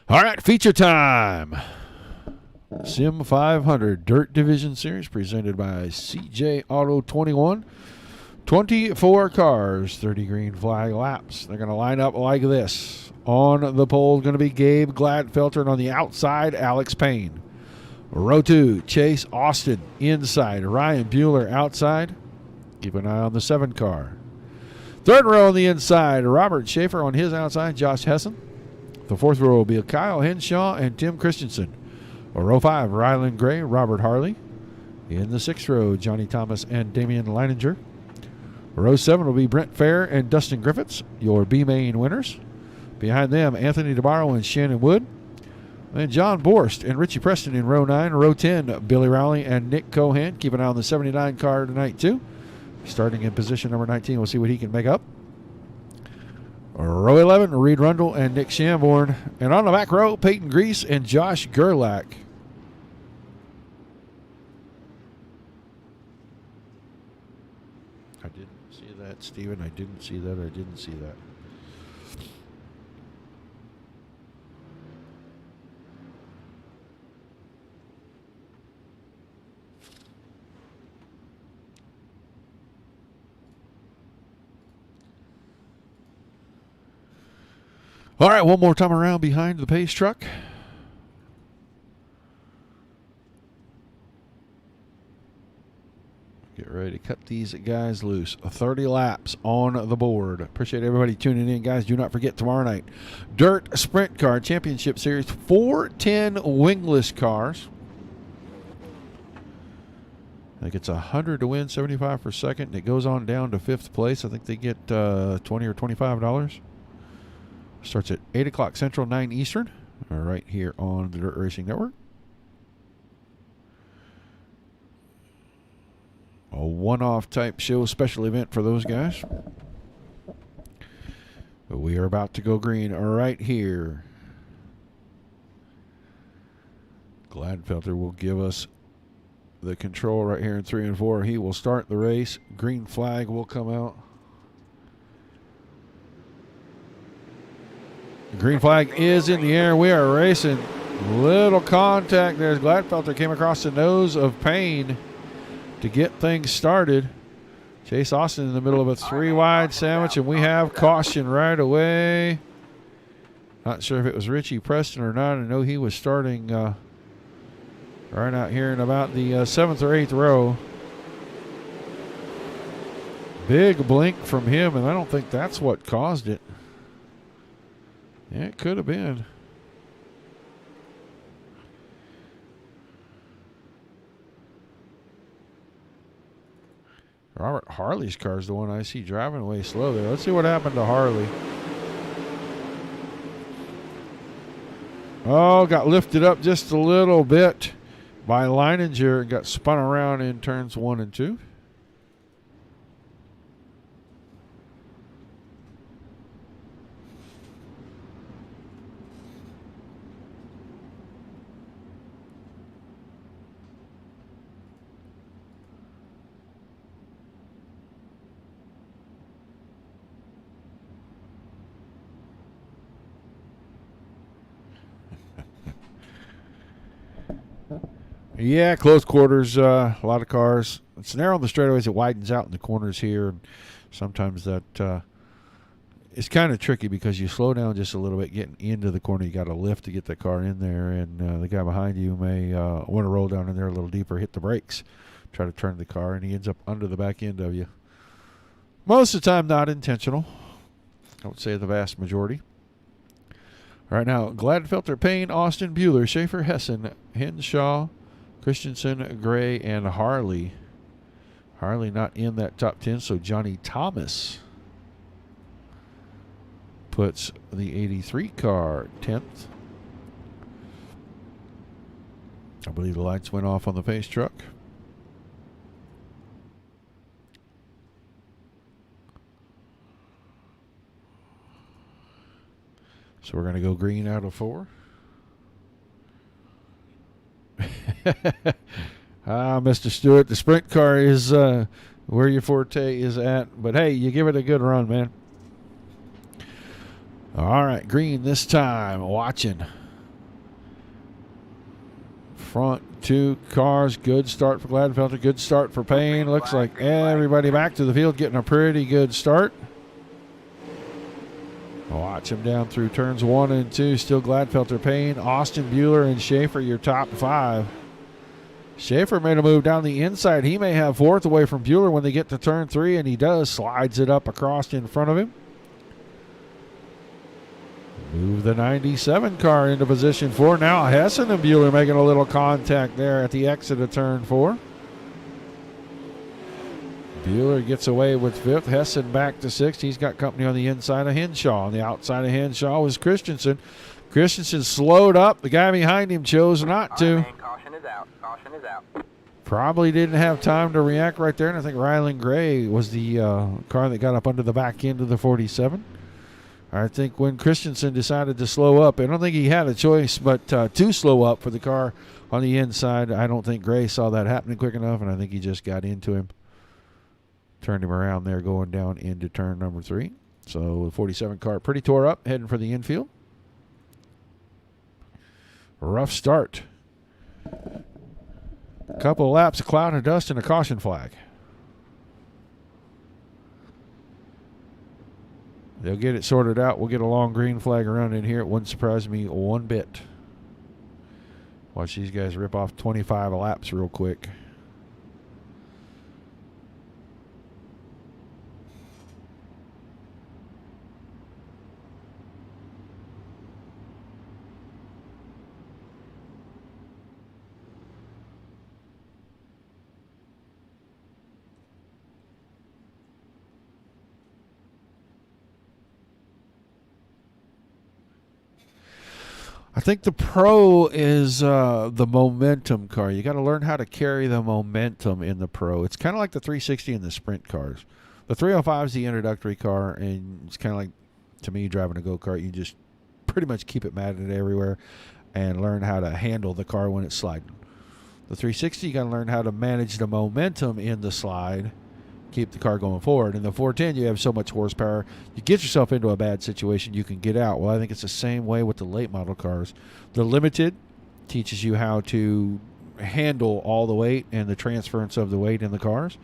All right, feature time. Sim500 Dirt Division Series presented by CJ Auto 21. 24 cars, 30 green flag laps. They're going to line up like this. On the pole going to be Gabe Gladfelter, and on the outside, Alex Payne. Row 2, Chase Austin inside. Ryan Bueller outside. Keep an eye on the 7 car. Third row on the inside, Robert Schaefer on his outside, Josh Hessen. The 4th row will be Kyle Henshaw and Tim Christensen. Row 5, Rylan Gray, Robert Harley. In the 6th row, Johnny Thomas and Damian Leininger. Row 7 will be Brent Fair and Dustin Griffiths, your B-Main winners. Behind them, Anthony DeBarro and Shannon Wood. And John Borst and Richie Preston in row 9. Row 10, Billy Rowley and Nick Cohan. Keep an eye on the 79 car tonight, too. Starting in position number 19, we'll see what he can make up. Row 11, Reed Rundle and Nick Shamborn. And on the back row, Peyton Grease and Josh Gerlach. I didn't see that, Steven. I didn't see that. All right, one more time around behind the pace truck. Get ready to cut these guys loose. 30 laps on the board. Appreciate everybody tuning in, guys. Do not forget tomorrow night, Dirt Sprint Car Championship Series, 410 wingless cars. I think it's 100 to win, 75 per second, and it goes on down to 5th place. I think they get $20 or $25. Starts at 8 o'clock Central, 9 Eastern, right here on the Dirt Racing Network. A one-off type show, special event for those guys. But we are about to go green right here. Gladfelter will give us the control right here in 3 and 4. He will start the race. Green flag will come out. The green flag is in the air. We are racing. Little contact there. Gladfelter came across the nose of Payne to get things started. Chase Austin in the middle of a 3-wide sandwich, and we have caution right away. Not sure if it was Richie Preston or not. I know he was starting right out here in about the 7th or 8th row. Big blink from him, and I don't think that's what caused it. Yeah, it could have been. Robert Harley's car is the one I see driving away slow there. Let's see what happened to Harley. Oh, got lifted up just a little bit by Leininger and got spun around in turns 1 and 2. Yeah, close quarters, a lot of cars. It's narrow on the straightaways. It widens out in the corners here. And sometimes that it's kind of tricky because you slow down just a little bit getting into the corner. You got to lift to get the car in there, and the guy behind you may want to roll down in there a little deeper, hit the brakes, try to turn the car, and he ends up under the back end of you. Most of the time, not intentional. I would say the vast majority. Right now, Gladfelter, Payne, Austin, Bueller, Schaefer, Hessen, Henshaw, Christensen, Gray, and Harley. Harley not in that top 10, so Johnny Thomas puts the 83 car 10th. I believe the lights went off on the pace truck. So we're going to go green out of 4. Mr. Stewart, the sprint car is where your forte is at. But, hey, you give it a good run, man. All right, green this time. Watching. Front 2 cars. Good start for Gladfelter. Good start for Payne. Looks like everybody back to the field getting a pretty good start. Watch him down through turns 1 and 2. Still Gladfelter, Payne, Austin, Bueller, and Schaefer, your top 5. Schaefer made a move down the inside. He may have 4th away from Bueller when they get to turn 3, and he does. Slides it up across in front of him. Move the 97 car into position 4. Now Hessen and Bueller making a little contact there at the exit of turn 4. Bueller gets away with 5th. Hessen back to 6th. He's got company on the inside of Henshaw. On the outside of Henshaw was Christensen. Christensen slowed up. The guy behind him chose not to. Man, caution is out. Caution is out. Probably didn't have time to react right there. And I think Rylan Gray was the car that got up under the back end of the 47. I think when Christensen decided to slow up, I don't think he had a choice but to slow up for the car on the inside. I don't think Gray saw that happening quick enough, and I think he just got into him. Turned him around there going down into turn number 3. So the 47 car pretty tore up, heading for the infield. Rough start. A couple of laps, a cloud of dust, and a caution flag. They'll get it sorted out. We'll get a long green flag around in here. It wouldn't surprise me one bit. Watch these guys rip off 25 laps real quick. I think the Pro is the momentum car. You got to learn how to carry the momentum in the Pro. It's kind of like the 360 and the sprint cars. The 305 is the introductory car, and it's kind of like, to me, driving a go-kart. You just pretty much keep it matted everywhere and learn how to handle the car when it's sliding. The 360, you got to learn how to manage the momentum in the slide, keep the car going forward. In the 410, you have so much horsepower, you get yourself into a bad situation, you can get out. Well, I think it's the same way with the late model cars. The Limited teaches you how to handle all the weight and the transference of the weight in the cars.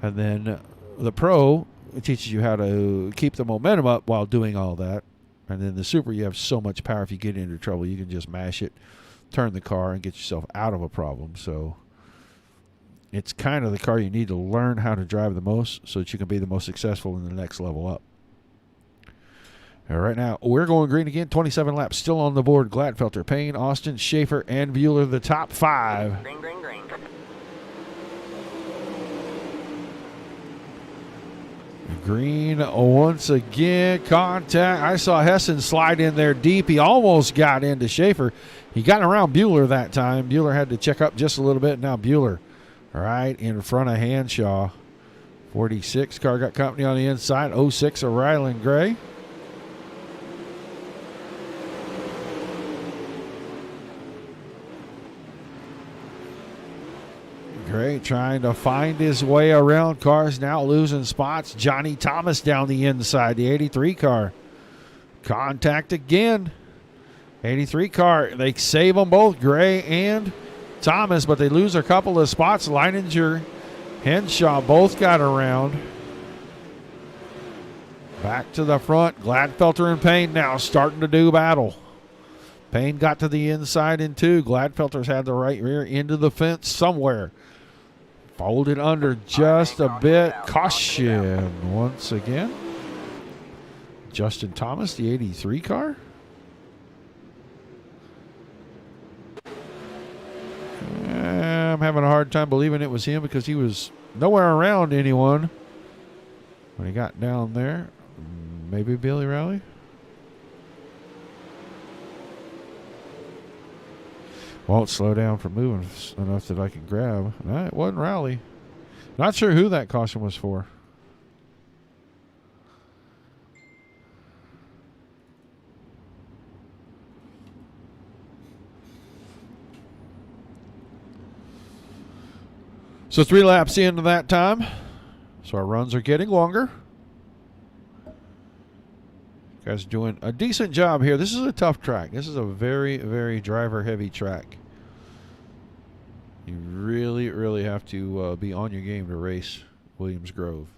And then the Pro, it teaches you how to keep the momentum up while doing all that. And then the Super, you have so much power, if you get into trouble, you can just mash it, turn the car, and get yourself out of a problem. So it's kind of the car you need to learn how to drive the most so that you can be the most successful in the next level up. All right, now we're going green again. 27 laps still on the board. Gladfelter, Payne, Austin, Schaefer, and Bueller, the top 5. Green, green, green. Green once again. Contact. I saw Hessen slide in there deep. He almost got into Schaefer. He got around Bueller that time. Bueller had to check up just a little bit. Now Bueller right in front of Hanshaw. 46 car got company on the inside. 06 of Ryland Gray. Gray trying to find his way around cars, now losing spots. Johnny Thomas down the inside, the 83 car. Contact again. 83 car, they save them both, Gray and Thomas, but they lose a couple of spots. Leininger, Henshaw both got around. Back to the front. Gladfelter and Payne now starting to do battle. Payne got to the inside in 2. Gladfelter's had the right rear into the fence somewhere. Folded under just a bit. Caution once again. Justin Thomas, the 83 car. I'm having a hard time believing it was him because he was nowhere around anyone when he got down there. Maybe Billy Rowley? Won't slow down for moving enough that I can grab. No, it wasn't Rowley. Not sure who that caution was for. So 3 laps into that time. So our runs are getting longer. Guys doing a decent job here. This is a tough track. This is a very, very driver-heavy track. You really, really have to be on your game to race Williams Grove.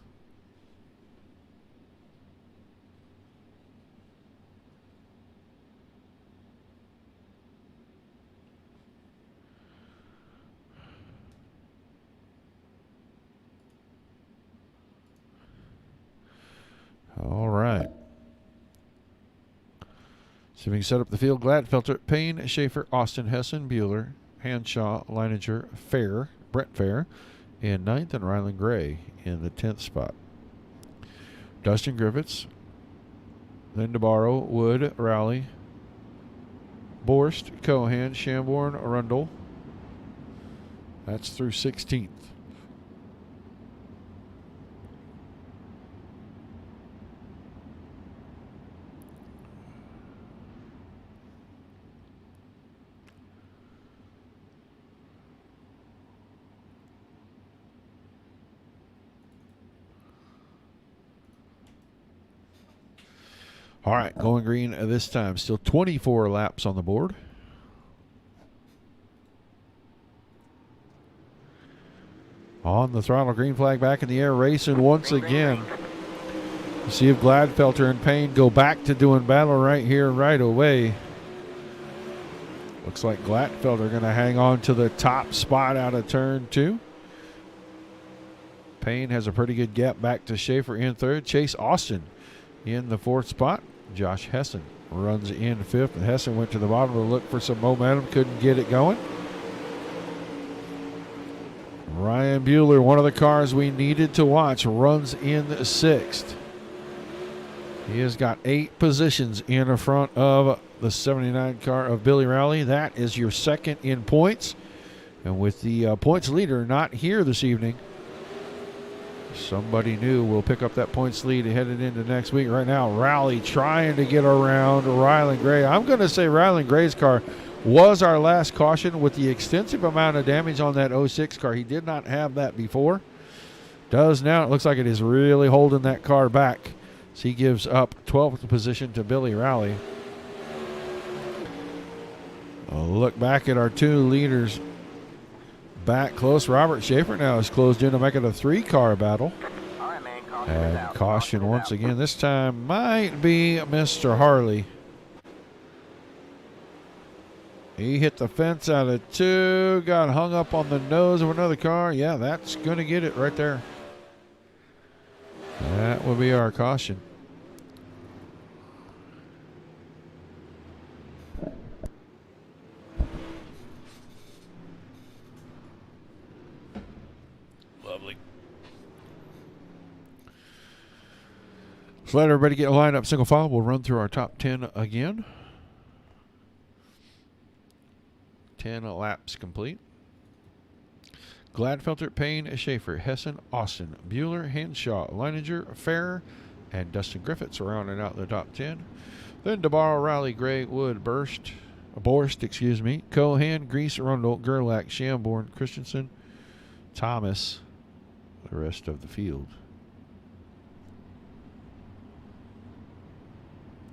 All right. So we can set up the field. Gladfelter, Payne, Schaefer, Austin, Hessen, Bueller, Hanshaw, Leininger, Fair, Brett Fair in 9th, and Ryland Gray in the 10th spot. Dustin Griffiths, Lindabarrow, Wood, Rowley, Borst, Cohan, Shamborn, Arundel. That's through 16th. All right, going green this time. Still 24 laps on the board. On the throttle, green flag back in the air, racing once again. See if Gladfelter and Payne go back to doing battle right here, right away. Looks like Gladfelter going to hang on to the top spot out of turn 2. Payne has a pretty good gap back to Schaefer in 3rd. Chase Austin in the 4th spot. Josh Hessen runs in 5th. And Hessen went to the bottom to look for some momentum. Couldn't get it going. Ryan Bueller, one of the cars we needed to watch, runs in 6th. He has got 8 positions in front of the 79 car of Billy Rowley. That is your second in points. And with the points leader not here this evening, somebody new will pick up that points lead headed into next week. Right now, Rowley trying to get around Ryland Gray. I'm going to say Ryland Gray's car was our last caution with the extensive amount of damage on that 06 car. He did not have that before. Does now. It looks like it is really holding that car back. So he gives up 12th position to Billy Rowley. A look back at our 2 leaders back close. Robert Schaefer now is closed in to make it a 3-car battle. All right, man. Caution is And out. caution is once out. again. This time might be Mr. Harley. He hit the fence out of 2. Got hung up on the nose of another car. Yeah, that's going to get it right there. That will be our caution. Lovely. So let everybody get lined up single file. We'll run through our top 10 again. 10 laps complete. Gladfelter, Payne, Schaefer, Hessen, Austin, Bueller, Henshaw, Leininger, Farrer, and Dustin Griffiths rounding out the top 10. Then DeBarro, Rowley, Gray, Wood, Borst, Cohan, Grease, Rundle, Gerlach, Shamborn, Christensen, Thomas, the rest of the field.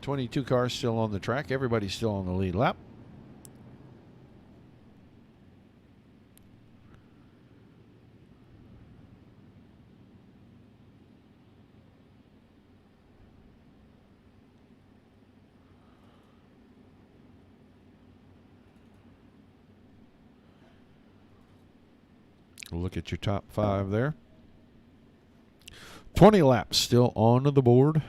22 cars still on the track. Everybody's still on the lead lap. Look at your top 5 there. 20 laps still on the board.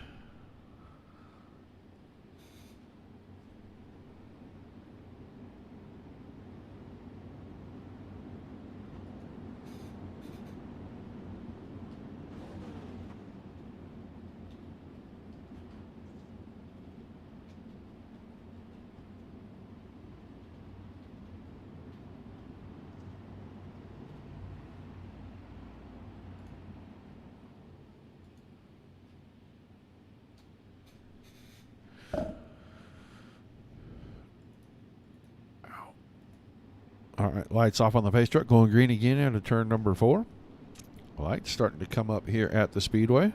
All right, lights off on the pace truck, going green again into turn number 4. Lights starting to come up here at the speedway.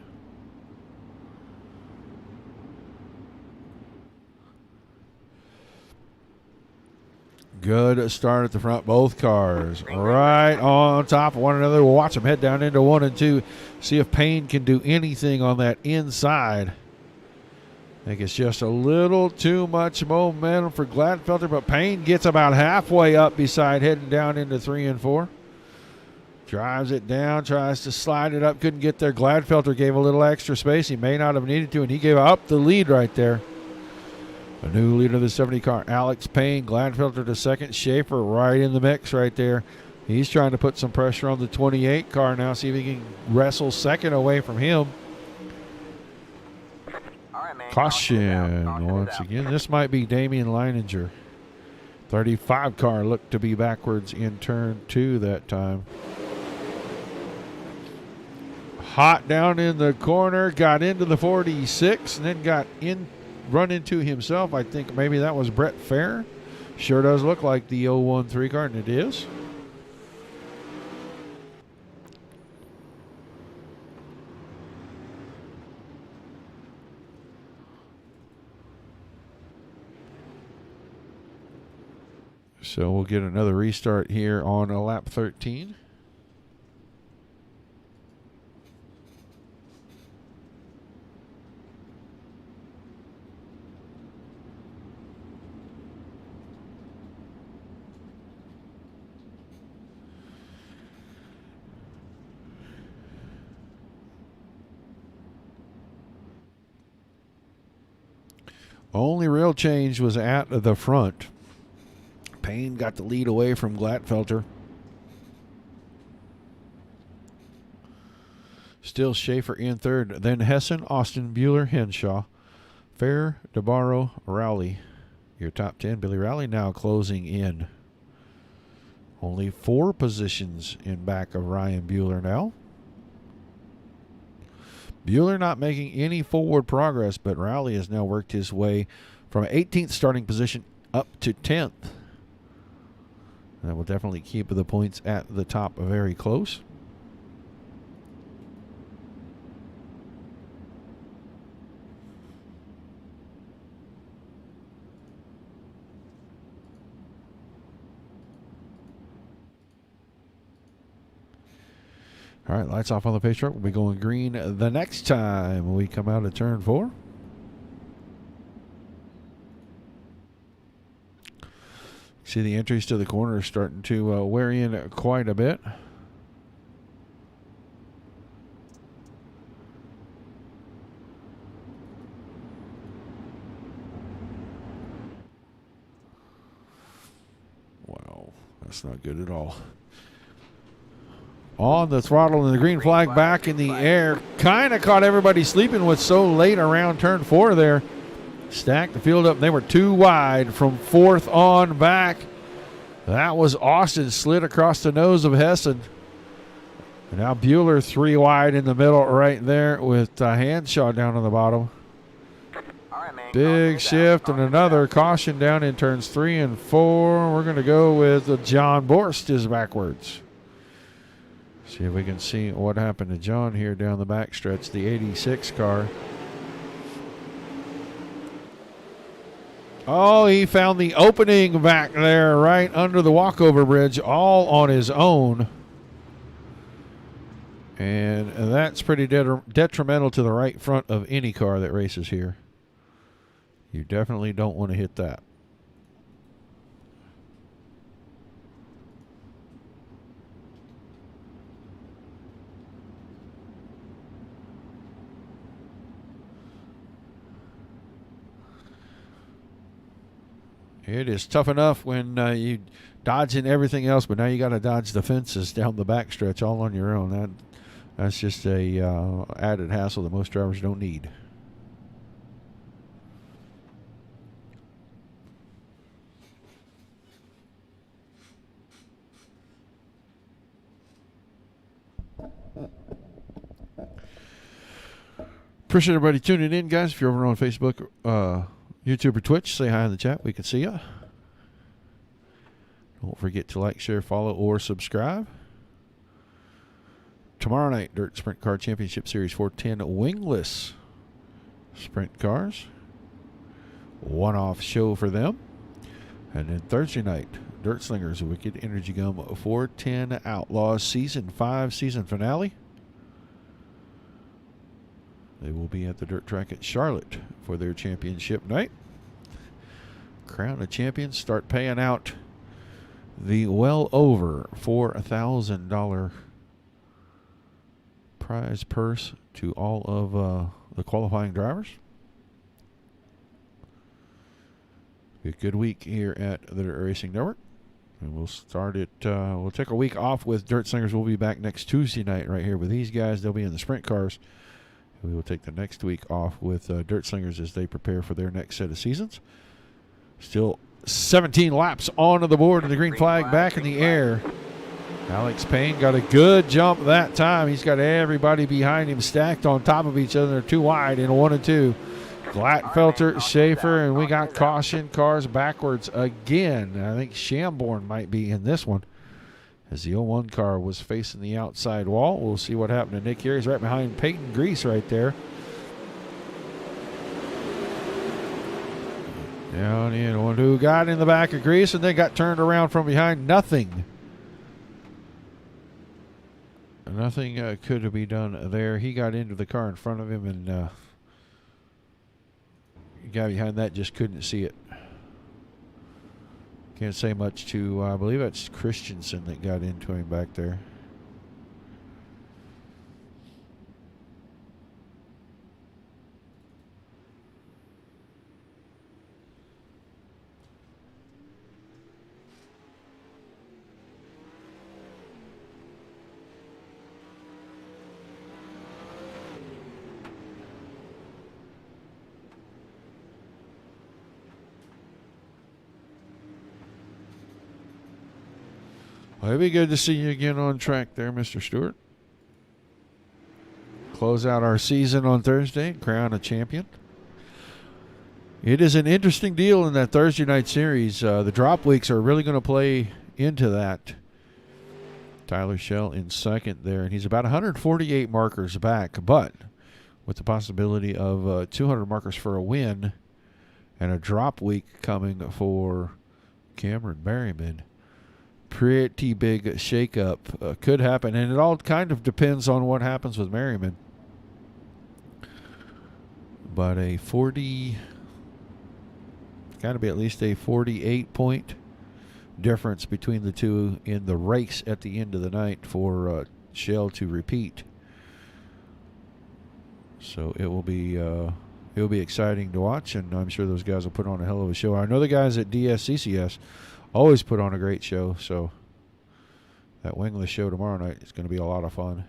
Good start at the front, both cars right on top of one another. We'll watch them head down into 1 and 2, see if Payne can do anything on that inside. I think it's just a little too much momentum for Gladfelter, but Payne gets about halfway up beside heading down into 3 and 4. Drives it down, tries to slide it up, couldn't get there. Gladfelter gave a little extra space. He may not have needed to, and he gave up the lead right there. A new leader of the 70 car, Alex Payne. Gladfelter to second. Schaefer right in the mix right there. He's trying to put some pressure on the 28 car now, see if he can wrestle second away from him. All right, man. Caution Caution is once out. again. This might be Damian Leininger. 35 car looked to be backwards in turn 2 that time. Hot down in the corner, got into the 46, and then got in, run into himself. I think maybe that was Brett Fair. Sure does look like the 013 car, and it is. So we'll get another restart here on lap 13. Only real change was at the front. Payne got the lead away from Glatfelter. Still Schaefer in third. Then Hessen, Austin, Bueller, Henshaw, Fair, DeBarro, Rowley. Your top 10. Billy Rowley now closing in. Only 4 positions in back of Ryan Bueller now. Bueller not making any forward progress, but Rowley has now worked his way from 18th starting position up to 10th. That will definitely keep the points at the top very close. All right, lights off on the pace truck. We'll be going green the next time we come out of turn 4. See the entries to the corner are starting to wear in quite a bit. Wow, that's not good at all. On the throttle and the green flag back in the air. Kind of caught everybody sleeping with so late around turn 4 there. Stacked the field up. They were 2 wide from 4th on back. That was Austin. Slid across the nose of Hessen. And now Bueller 3 wide in the middle right there with Hanshaw down on the bottom. Big shift and another caution down in turns 3 and 4. We're going to go with John Borst is backwards. See if we can see what happened to John here down the backstretch, the 86 car. Oh, he found the opening back there right under the walkover bridge all on his own. And that's pretty detrimental to the right front of any car that races here. You definitely don't want to hit that. It is tough enough when you dodging everything else, but now you got to dodge the fences down the backstretch all on your own. That's just a added hassle that most drivers don't need. Appreciate everybody tuning in, guys. If you're over on Facebook, YouTube or Twitch, say hi in the chat. We can see you. Don't forget to like, share, follow, or subscribe. Tomorrow night, Dirt Sprint Car Championship Series 410 wingless sprint cars. One-off show for them. And then Thursday night, Dirt Slingers Wicked Energy Gum 410 Outlaws Season 5 season finale. They will be at the dirt track at Charlotte for their championship night. Crown of Champions start paying out the well over $4,000 prize purse to all of the qualifying drivers. Be a good week here at the Dirt Racing Network. And we'll start it, we'll take a week off with Dirt Slingers. We'll be back next Tuesday night right here with these guys. They'll be in the sprint cars. We will take the next week off with Dirt Slingers as they prepare for their next set of seasons. Still 17 laps onto the board and the green flag back in the air. Alex Payne got a good jump that time. He's got everybody behind him stacked on top of each other. They're 2 wide in 1 and 2. Glatfelter, Schaefer, and we got caution cars backwards again. I think Shamborn might be in this one, as the 01 car was facing the outside wall. We'll see what happened to Nick here. He's right behind Peyton Grease right there. Down in 1 2, got in the back of Grease and then got turned around from behind. Nothing could be done there. He got into the car in front of him, and the guy behind that just couldn't see it. Can't say much to, I believe that's Christensen that got into him back there. Well, it'd be good to see you again on track there, Mr. Stewart. Close out our season on Thursday, crown a champion. It is an interesting deal in that Thursday night series. The drop weeks are really going to play into that. Tyler Schell in second there, and he's about 148 markers back, but with the possibility of 200 markers for a win and a drop week coming for Cameron Merriman. Pretty big shakeup could happen, and it all kind of depends on what happens with Merriman. But a 40, got to be at least a 48-point difference between the two in the race at the end of the night for Shell to repeat. So it will be exciting to watch, and I'm sure those guys will put on a hell of a show. I know the guys at DSCCS always put on a great show, so that wingless show tomorrow night is going to be a lot of fun.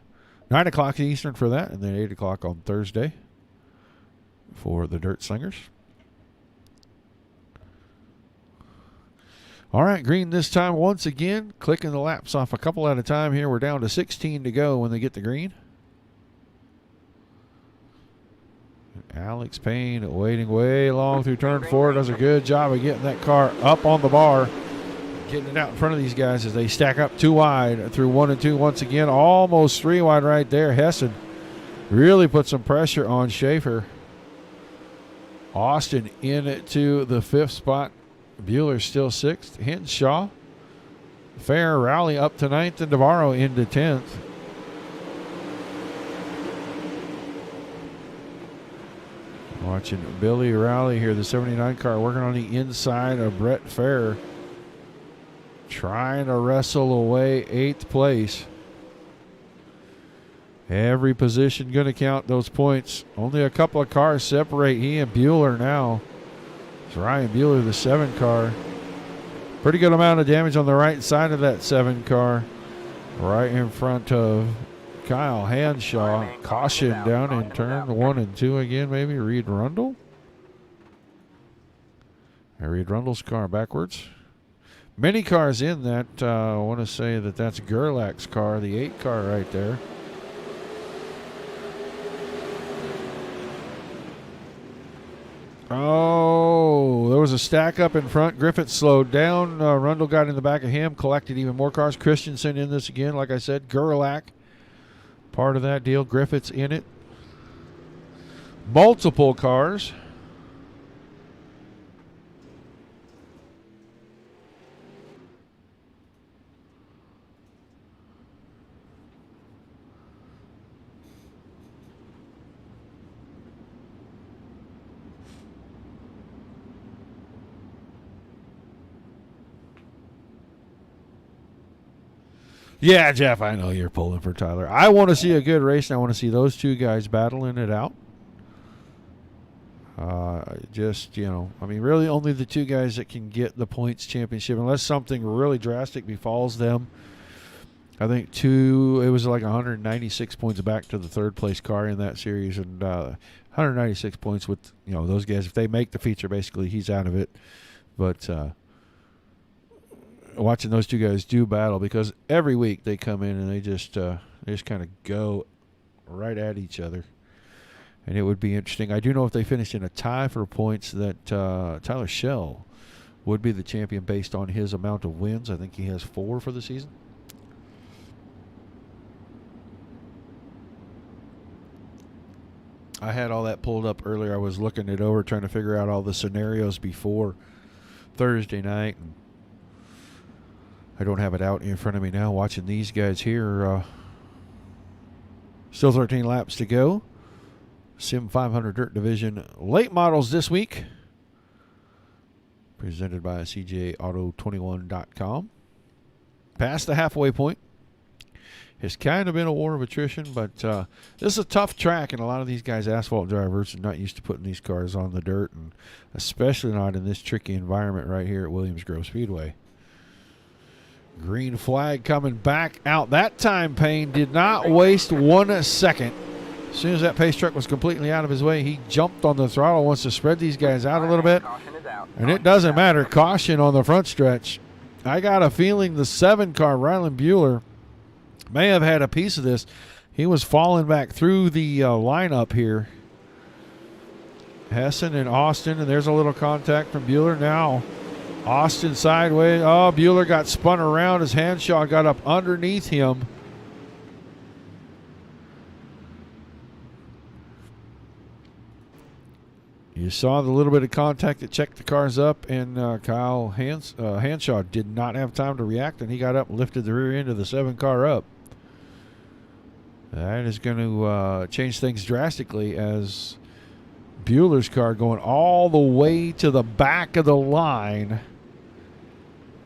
9 o'clock Eastern for that, and then 8 o'clock on Thursday for the Dirt Slingers. All right, green this time once again. Clicking the laps off a couple at a time here. We're down to 16 to go when they get the green. Alex Payne waiting way long through turn 4. Does a good job of getting that car up on the bar. Getting it out in front of these guys as they stack up 2 wide through 1 and 2 once again. Almost 3 wide right there. Hessen really put some pressure on Schaefer. Austin into the 5th spot. Bueller still 6th. Henshaw. Fair rally up to 9th and Navarro into 10th. Watching Billy Rowley here, the 79 car, working on the inside of Brett Fair. Trying to wrestle away 8th place. Every position going to count those points. Only a couple of cars separate he and Bueller now. It's Ryan Bueller, the 7 car. Pretty good amount of damage on the right side of that 7 car. Right in front of Kyle Hanshaw. Caution down in turn 1 and 2 again, maybe. Reed Rundle. Reed Rundle's car backwards. Many cars in that. I want to say that that's Gerlach's car, the 8 car right there. Oh, there was a stack up in front. Griffith slowed down. Rundle got in the back of him, collected even more cars. Christensen in this again, like I said. Gerlach, part of that deal. Griffith's in it. Multiple cars. Yeah, Jeff, I know you're pulling for Tyler. I want to see a good race, and I want to see those 2 guys battling it out. Really only the 2 guys that can get the points championship, unless something really drastic befalls them. I think it was like 196 points back to the 3rd place car in that series, and 196 points with, those guys. If they make the feature, basically he's out of it. But watching those 2 guys do battle, because every week they come in and they just kind of go right at each other, and it would be interesting. I do know if they finish in a tie for points that Tyler Schell would be the champion based on his amount of wins. I think he has 4 for the season. I had all that pulled up earlier. I was looking it over, trying to figure out all the scenarios before Thursday night, and I don't have it out in front of me now. Watching these guys here. Still 13 laps to go. Sim500 Dirt Division late models this week. Presented by CJAuto21.com. Past the halfway point. It's kind of been a war of attrition, but this is a tough track, and a lot of these guys, asphalt drivers, are not used to putting these cars on the dirt, and especially not in this tricky environment right here at Williams Grove Speedway. Green flag coming back out. That time, Payne did not waste 1 second. As soon as that pace truck was completely out of his way, he jumped on the throttle, wants to spread these guys out a little bit. And it doesn't matter. Caution on the front stretch. I got a feeling the 7 car, Ryland Bueller, may have had a piece of this. He was falling back through the lineup here. Hessen and Austin, and there's a little contact from Bueller. Now Austin sideways. Oh, Bueller got spun around. His Hanshaw got up underneath him. You saw the little bit of contact that checked the cars up, and Kyle Hanshaw did not have time to react, and he got up and lifted the rear end of the 7 car up. That is going to change things drastically, as Bueller's car going all the way to the back of the line.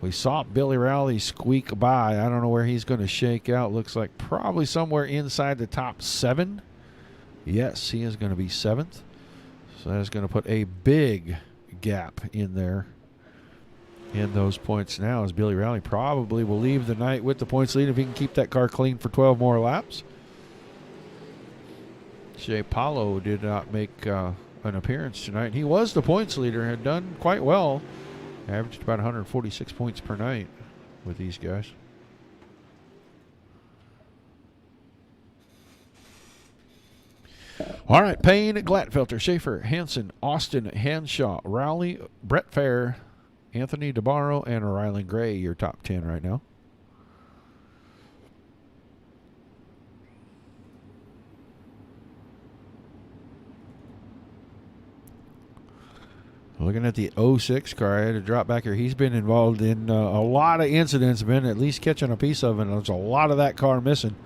We saw Billy Rowley squeak by. I don't know where he's going to shake out. Looks like probably somewhere inside the top 7. Yes, he is going to be 7th. So that is going to put a big gap in there in those points now, as Billy Rowley probably will leave the night with the points lead if he can keep that car clean for 12 more laps. Jay Paulo did not make an appearance tonight. He was the points leader, had done quite well. Averaged about 146 points per night with these guys. All right, Payne, Glatfelter, Schaefer, Hansen, Austin, Hanshaw, Rowley, Brett Fair, Anthony DeBarro, and Rylan Gray, your top 10 right now. Looking at the 06 car, I had to drop back here. He's been involved in a lot of incidents, been at least catching a piece of it. There's a lot of that car missing.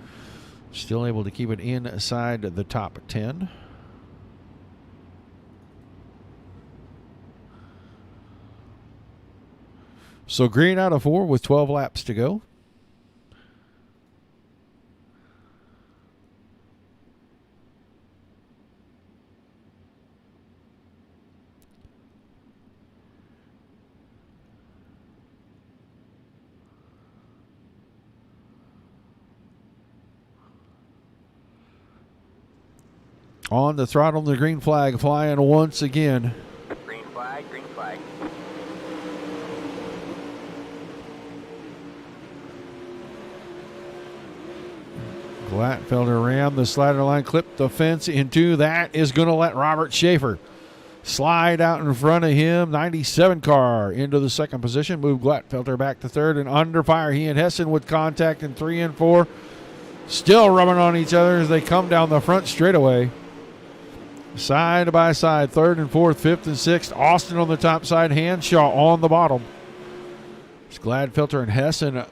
Still able to keep it inside the top 10. So green out of 4 with 12 laps to go. On the throttle, the green flag flying once again. Green flag, green flag. Glatfelder rammed the slider line, clipped the fence into. That is going to let Robert Schaefer slide out in front of him. 97 car into the second position. Move Glatfelder back to third and under fire. He and Hessen with contact in 3 and 4. Still rubbing on each other as they come down the front straightaway. Side by side, 3rd and 4th, 5th and 6th. Austin on the top side, Hanshaw on the bottom. It's Gladfelter and Hessen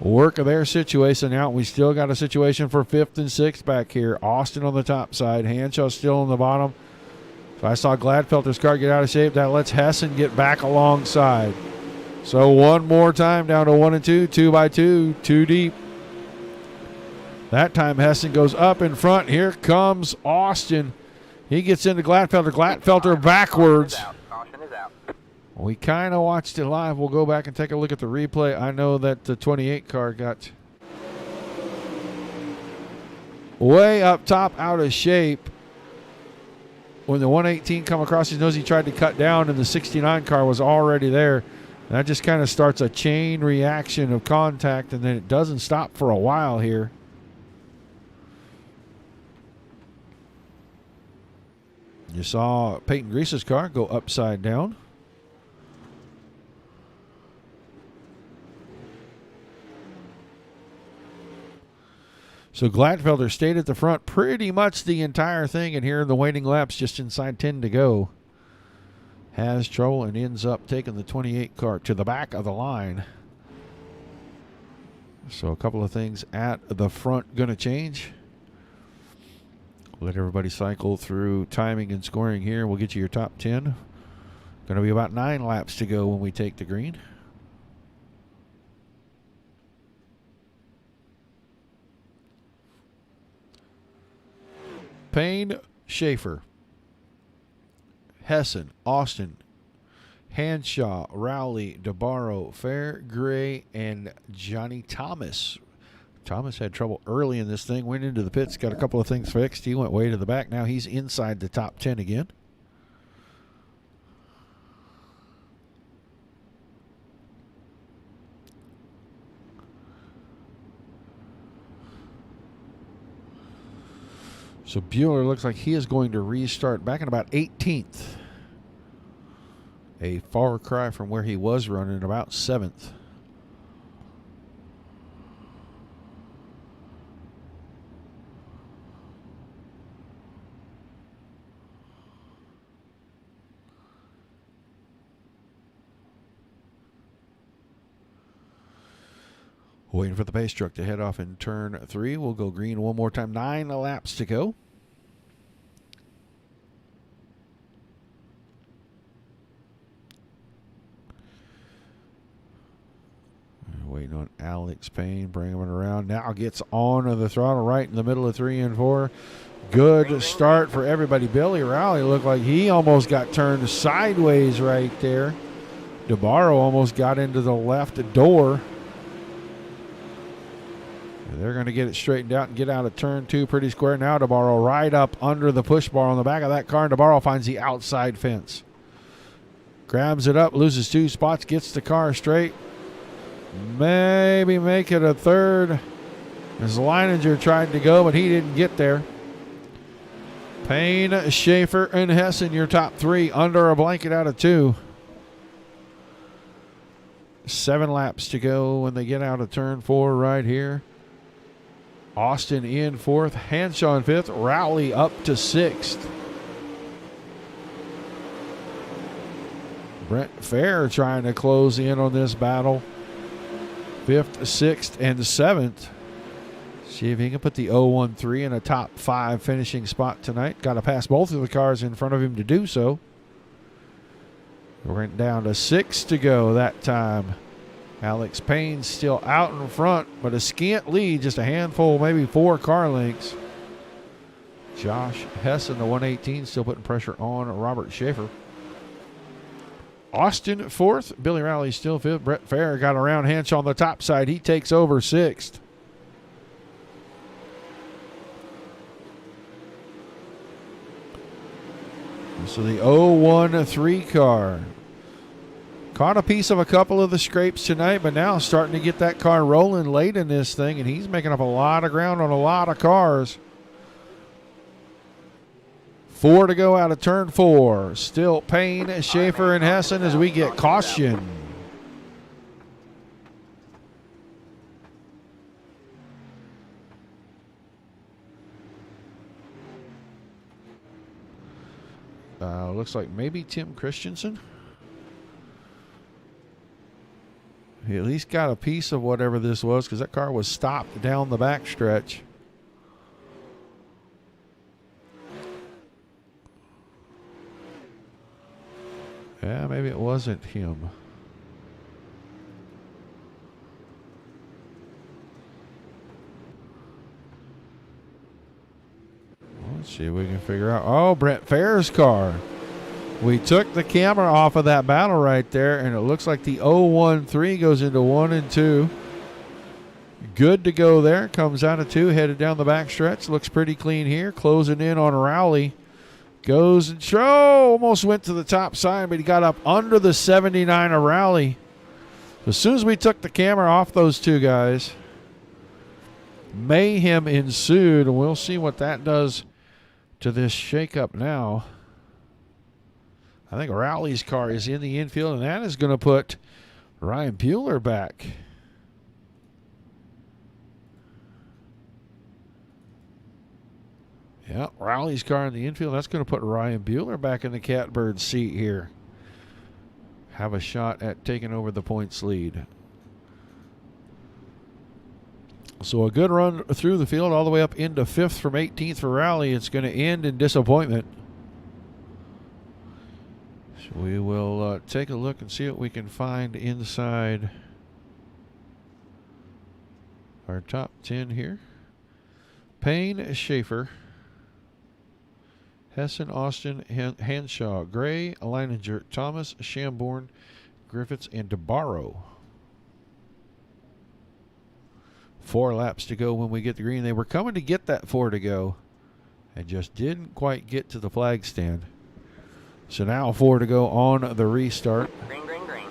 work of their situation out. We still got a situation for 5th and 6th back here. Austin on the top side, Hanshaw still on the bottom. If I saw Gladfelter's car get out of shape, that lets Hessen get back alongside. So one more time down to 1 and 2, 2 by 2, 2 deep. That time Hessen goes up in front. Here comes Austin. He gets into Glatfelter. Glatfelter backwards. Caution is out. We kind of watched it live. We'll go back and take a look at the replay. I know that the 28 car got way up top out of shape. When the 118 come across his nose, he tried to cut down, and the 69 car was already there. That just kind of starts a chain reaction of contact, and then it doesn't stop for a while here. You saw Peyton Grease's car go upside down. So Gladfelder stayed at the front pretty much the entire thing, and here in the waiting laps, just inside 10 to go, has trouble and ends up taking the 28 car to the back of the line. So a couple of things at the front going to change. Let everybody cycle through timing and scoring here. We'll get you your top 10. Going to be about 9 laps to go when we take the green. Payne, Schaefer, Hessen, Austin, Hanshaw, Rowley, DeBarro, Fair, Gray, and Johnny Thomas. Thomas had trouble early in this thing, went into the pits, got a couple of things fixed. He went way to the back. Now he's inside the top 10 again. So Bueller looks like he is going to restart back in about 18th. A far cry from where he was running, about 7th. Waiting for the pace truck to head off in turn 3. We'll go green one more time. 9 laps to go. Waiting on Alex Payne, bringing him around. Now gets on the throttle right in the middle of 3 and 4. Good start for everybody. Billy Rowley looked like he almost got turned sideways right there. DeBarro almost got into the left door. They're going to get it straightened out and get out of turn 2 pretty square. Now DeBarro right up under the push bar on the back of that car, and DeBarro finds the outside fence. Grabs it up, loses 2 spots, gets the car straight. Maybe make it a third. As Leininger tried to go, but he didn't get there. Payne, Schaefer, and Hessen, your top 3 under a blanket out of 2. 7 laps to go when they get out of turn 4 right here. Austin in 4th, Hanshaw in 5th, Rowley up to 6th. Brent Fair trying to close in on this battle. 5th, 6th, and 7th. See if he can put the 0-1-3 in a top 5 finishing spot tonight. Got to pass both of the cars in front of him to do so. We're down to 6 to go that time. Alex Payne still out in front, but a scant lead, just a handful, maybe 4 car lengths. Josh Hessen, the 118, still putting pressure on Robert Schaefer. Austin 4th, Billy Rowley still 5th. Brett Fair got around Hanshaw on the top side. He takes over 6th. So the 0-1-3 car caught a piece of a couple of the scrapes tonight, but now starting to get that car rolling late in this thing, and he's making up a lot of ground on a lot of cars. 4 to go out of turn 4. Still Payne, Schaefer, and Hessen as we get caution. Looks like maybe Tim Christensen. He at least got a piece of whatever this was because that car was stopped down the backstretch. Yeah, maybe it wasn't him. Let's see if we can figure out. Oh, Brent Fair's car. We took the camera off of that battle right there, and it looks like the 0-1-3 goes into 1 and 2. Good to go there. Comes out of 2, headed down the backstretch. Looks pretty clean here. Closing in on Rowley. Goes and almost went to the top side, but he got up under the 79 of Rowley. As soon as we took the camera off those 2 guys, mayhem ensued, and we'll see what that does to this shakeup now. I think Rowley's car is in the infield, and that is going to put Ryan Bueller back. Yeah, Rowley's car in the infield. That's going to put Ryan Bueller back in the catbird seat here. Have a shot at taking over the points lead. So a good run through the field all the way up into 5th from 18th for Rowley. It's going to end in disappointment. So we will take a look and see what we can find inside our top 10 here. Payne, Schaefer, Hessen, Austin, Hanshaw, Gray, Leininger, Thomas, Shamborn, Griffiths, and DeBarro. 4 laps to go when we get the green. They were coming to get that 4 to go and just didn't quite get to the flag stand. So now 4 to go on the restart. Green, green, green.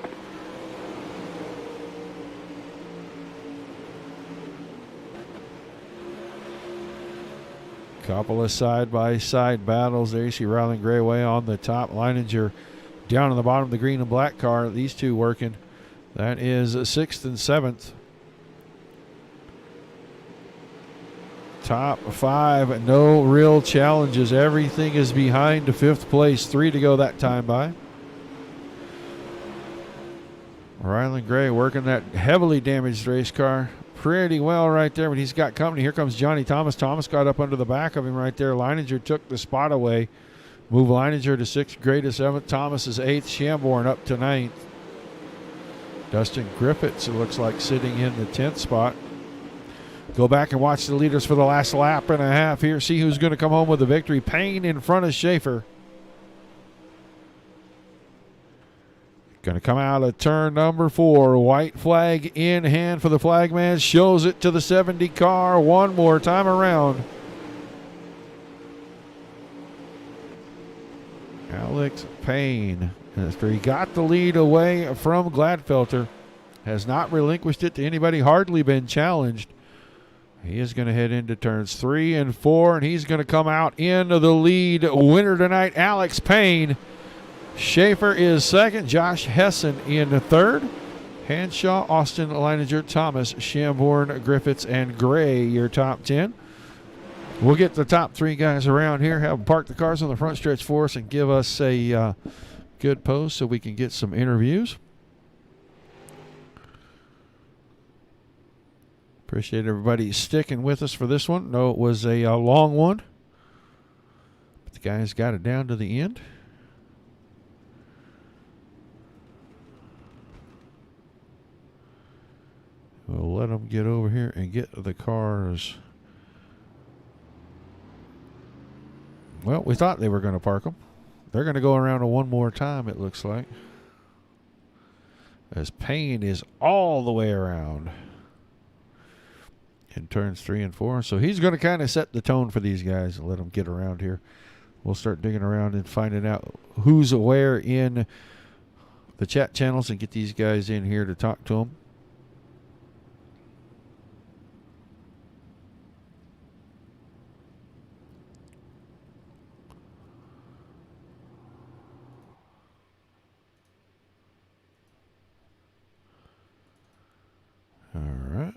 Couple of side-by-side battles there. You see Riley Gray way on the top. Leininger down on the bottom of the green and black car. These two working. That is 6th and 7th. Top 5, no real challenges. Everything is behind to 5th place. 3 to go that time by. Rylan Gray working that heavily damaged race car pretty well right there, but he's got company. Here comes Johnny Thomas. Thomas got up under the back of him right there. Leininger took the spot away. Move Leininger to 6th, Gray to 7th. Thomas is 8th. Shamborn up to 9th. Dustin Griffiths, it looks like, sitting in the 10th spot. Go back and watch the leaders for the last lap and a half here. See who's going to come home with the victory. Payne in front of Schaefer. Going to come out of turn number 4. White flag in hand for the flagman. Shows it to the 70 car one more time around. Alex Payne, after he got the lead away from Gladfelter, has not relinquished it to anybody, hardly been challenged. He is going to head into turns 3 and 4, and he's going to come out into the lead. Winner tonight, Alex Payne. Schaefer is 2nd. Josh Hessen in 3rd. Hanshaw, Austin, Leininger, Thomas, Shamborn, Griffiths, and Gray, your top 10. We'll get the top 3 guys around here, have them park the cars on the front stretch for us, and give us a good pose so we can get some interviews. Appreciate everybody sticking with us for this one. No, it was a long one, but the guys got it down to the end. We'll let them get over here and get the cars. Well, we thought they were going to park them. They're going to go around one more time, it looks like, as Payne is all the way around in turns 3 and 4. So he's going to kind of set the tone for these guys and let them get around here. We'll start digging around and finding out who's where in the chat channels and get these guys in here to talk to them. All right.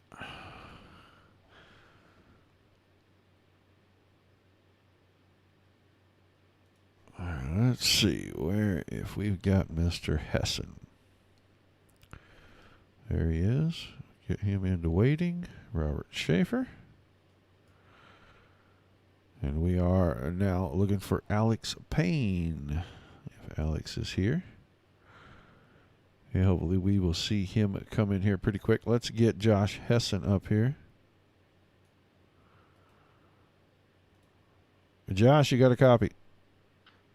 All right, let's see if we've got Mr. Hessen. There he is. Get him into waiting. Robert Schaefer. And we are now looking for Alex Payne. If Alex is here. Yeah, hopefully we will see him come in here pretty quick. Let's get Josh Hessen up here. Josh, you got a copy?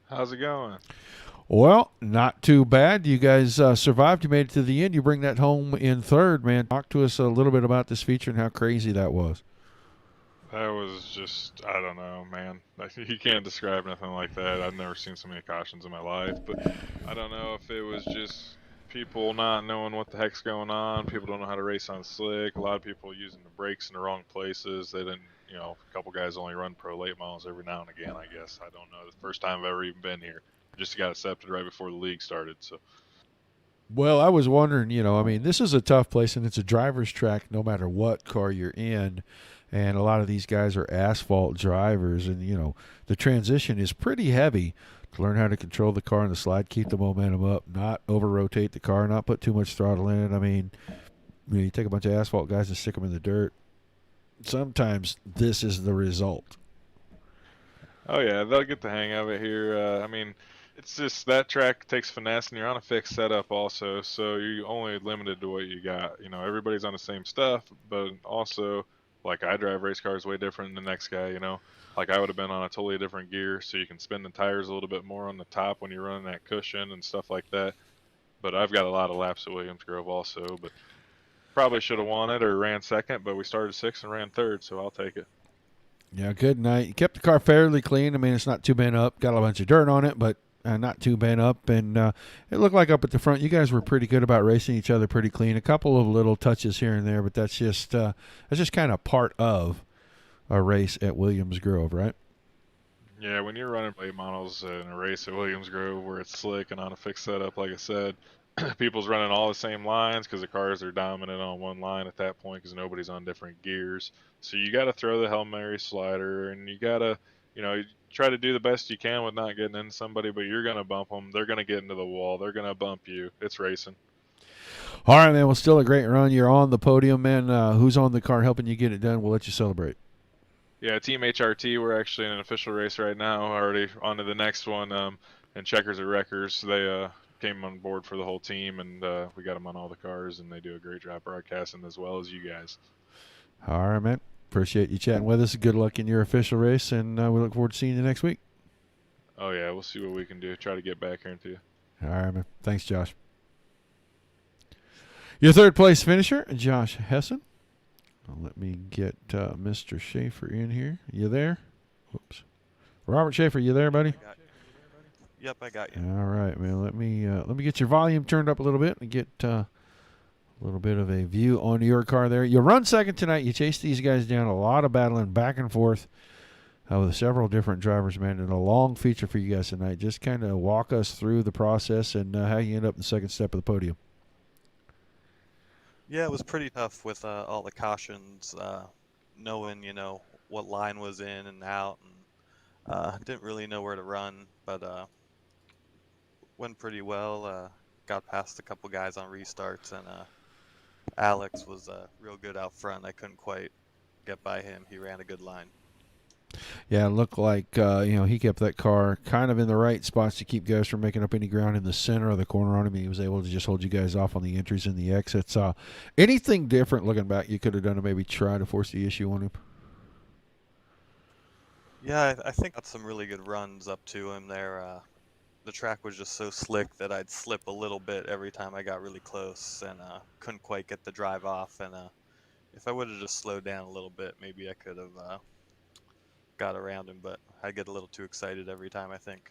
How's it going? Well, not too bad. You guys survived. You made it to the end. You bring that home in 3rd, man. Talk to us a little bit about this feature and how crazy that was. That was just, I don't know, man. Like, you can't describe nothing like that. I've never seen so many cautions in my life, but I don't know if it was just people not knowing what the heck's going on. People don't know how to race on slick. A lot of people using the brakes in the wrong places. They didn't, a couple guys only run pro late models every now and again, I guess. I don't know. The first time I've ever even been here. Just got accepted right before the league started, so. Well, I was wondering, this is a tough place, and it's a driver's track no matter what car you're in. And a lot of these guys are asphalt drivers, and, the transition is pretty heavy to learn how to control the car in the slide, keep the momentum up, not over-rotate the car, not put too much throttle in it. You take a bunch of asphalt guys and stick them in the dirt. Sometimes this is the result. Oh, yeah, they'll get the hang of it here. It's just that track takes finesse, and you're on a fixed setup also, so you're only limited to what you got. Everybody's on the same stuff, but also, like, I drive race cars way different than the next guy, Like, I would have been on a totally different gear, so you can spin the tires a little bit more on the top when you're running that cushion and stuff like that. But I've got a lot of laps at Williams Grove also, but probably should have won it or ran 2nd, but we started 6th and ran 3rd, so I'll take it. Yeah, good night. You kept the car fairly clean. It's not too bent up. Got a bunch of dirt on it, but not too bent up. And it looked like up at the front, you guys were pretty good about racing each other pretty clean. A couple of little touches here and there, but that's just kind of part of a race at Williams Grove, right? Yeah, when you're running late models in a race at Williams Grove where it's slick and on a fixed setup, like I said, people's running all the same lines because the cars are dominant on one line at that point because nobody's on different gears. So you got to throw the Hail Mary slider, and you got to, try to do the best you can with not getting into somebody, but you're going to bump them. They're going to get into the wall. They're going to bump you. It's racing. All right, man. Well, still a great run. You're on the podium, man. Who's on the car helping you get it done? We'll let you celebrate. Yeah, Team HRT, we're actually in an official race right now, already on to the next one. And Checkers at Wreckers, they came on board for the whole team, and we got them on all the cars, and they do a great job broadcasting as well as you guys. All right, man. Appreciate you chatting with us. Good luck in your official race, and we look forward to seeing you next week. Oh, yeah, we'll see what we can do. Try to get back here into you. All right, man. Thanks, Josh. Your third place finisher, Josh Hessen. Let me get Mr. Schaefer in here. You there? Whoops. Robert Schaefer, you there, buddy? Yep, I got you. All right, man. Let me get your volume turned up a little bit and get a little bit of a view on your car there. You run second tonight. You chase these guys down. A lot of battling back and forth with several different drivers, man, and a long feature for you guys tonight. Just kind of walk us through the process and how you end up in the second step of the podium. Yeah, it was pretty tough with all the cautions, knowing, what line was in and out, and didn't really know where to run, but went pretty well. Got past a couple guys on restarts, and Alex was real good out front. I couldn't quite get by him. He ran a good line. Yeah, it looked like he kept that car kind of in the right spots to keep guys from making up any ground in the center of the corner on him. He was able to just hold you guys off on the entries and the exits. Anything different looking back you could have done to maybe try to force the issue on him? Yeah, I think got some really good runs up to him there. The track was just so slick that I'd slip a little bit every time I got really close, and couldn't quite get the drive off. And if I would have just slowed down a little bit, maybe I could have got around him, but I get a little too excited every time, I think.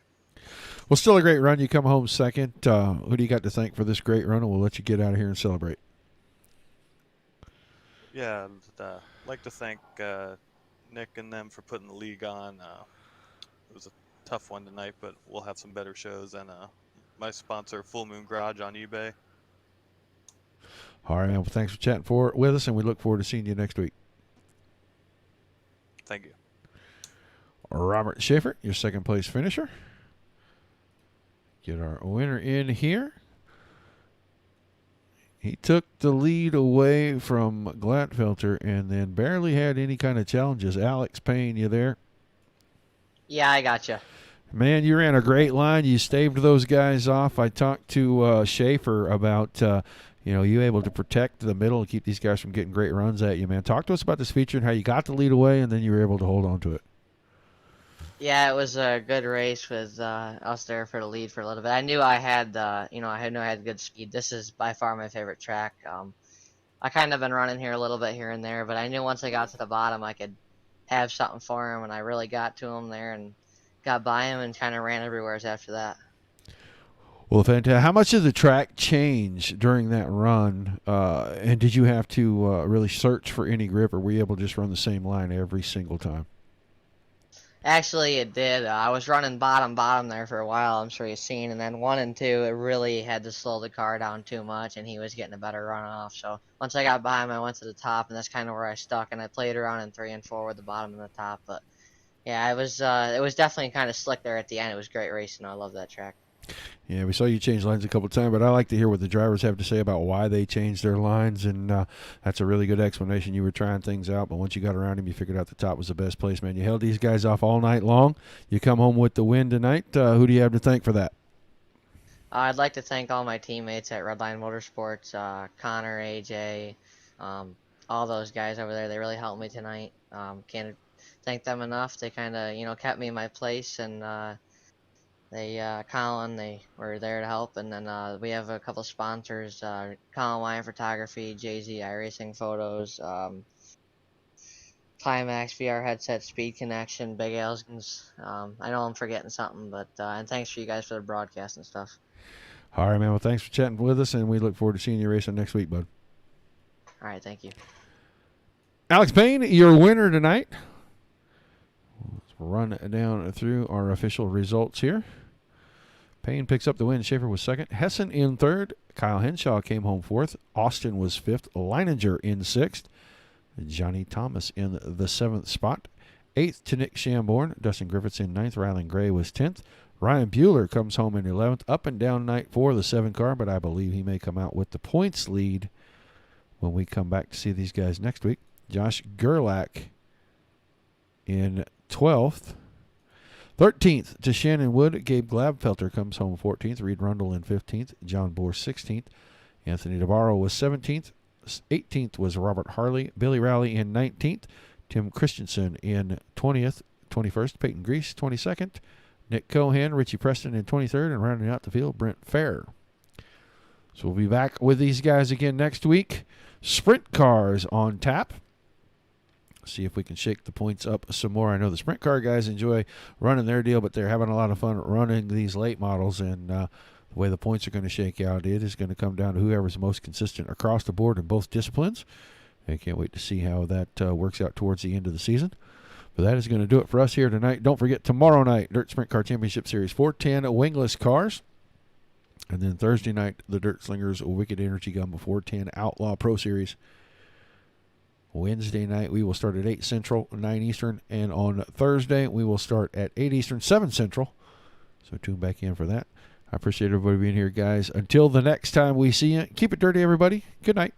Well, still a great run. You come home second. Who do you got to thank for this great run? And we'll let you get out of here and celebrate. Yeah, I'd like to thank Nick and them for putting the league on. It was a tough one tonight, but we'll have some better shows. And my sponsor, Full Moon Garage on eBay. All right, man. Well, thanks for chatting with us, and we look forward to seeing you next week. Thank you. Robert Schaefer, your second place finisher. Get our winner in here. He took the lead away from Gladfelter and then barely had any kind of challenges. Alex Payne, you there? Yeah, I gotcha. Man, you ran a great line. You staved those guys off. I talked to Schaefer about, you able to protect the middle and keep these guys from getting great runs at you, man. Talk to us about this feature and how you got the lead away and then you were able to hold on to it. Yeah, it was a good race with us there for the lead for a little bit. I knew I had, I had good speed. This is by far my favorite track. I kind of been running here a little bit here and there, but I knew once I got to the bottom, I could have something for him, and I really got to him there and got by him and kind of ran everywhere after that. Well, fantastic. How much did the track change during that run? And did you have to really search for any grip, or were you able to just run the same line every single time? Actually, it did. I was running bottom there for a while, I'm sure you've seen, and then 1 and 2, it really had to slow the car down too much, and he was getting a better run off. So once I got by him, I went to the top, and that's kind of where I stuck, and I played around in 3 and 4 with the bottom and the top. But yeah, it was definitely kind of slick there at the end. It was great racing. I love that track. Yeah, we saw you change lines a couple of times, but I like to hear what the drivers have to say about why they changed their lines, and that's a really good explanation. You were trying things out, but once you got around him, you figured out the top was the best place, man. You held these guys off all night long. You come home with the win tonight. Who do you have to thank for that? I'd like to thank all my teammates at Redline Motorsports, Connor, AJ, all those guys over there. They really helped me tonight. Can't thank them enough. They kind of, kept me in my place, and Colin, they were there to help, and then we have a couple sponsors, Colin Wine Photography, JZ iRacing Photos, Climax VR Headset, Speed Connection, Big Al's. I know I'm forgetting something, but and thanks for you guys for the broadcast and stuff. All right, man. Well, thanks for chatting with us, and we look forward to seeing you racing next week, bud. All right, thank you. Alex Payne, your winner tonight. Let's run down through our official results here. Payne picks up the win. Schaefer was second. Hessen in third. Kyle Henshaw came home fourth. Austin was fifth. Leininger in sixth. Johnny Thomas in the seventh spot. Eighth to Nick Shamborn. Dustin Griffiths in ninth. Rylan Gray was 10th. Ryan Bueller comes home in 11th. Up and down night for the 7 car, but I believe he may come out with the points lead when we come back to see these guys next week. Josh Gerlach in 12th. 13th to Shannon Wood. Gabe Glabfelter comes home 14th. Reed Rundle in 15th. John Bohr 16th. Anthony Navarro was 17th. 18th was Robert Harley. Billy Rowley in 19th. Tim Christensen in 20th. 21st, Peyton Grease 22nd. Nick Cohan, Richie Preston in 23rd. And rounding out the field, Brent Fair. So we'll be back with these guys again next week. Sprint cars on tap. See if we can shake the points up some more. I know the sprint car guys enjoy running their deal, but they're having a lot of fun running these late models, and the way the points are going to shake out, it is going to come down to whoever's the most consistent across the board in both disciplines. I can't wait to see how that works out towards the end of the season. But that is going to do it for us here tonight. Don't forget, tomorrow night, Dirt Sprint Car Championship Series 410 wingless cars. And then Thursday night, the Dirt Slingers Wicked Energy Gun 410 Outlaw Pro Series. Wednesday night, we will start at 8 Central, 9 Eastern. And on Thursday, we will start at 8 Eastern, 7 Central. So tune back in for that. I appreciate everybody being here, guys. Until the next time we see you, keep it dirty, everybody. Good night.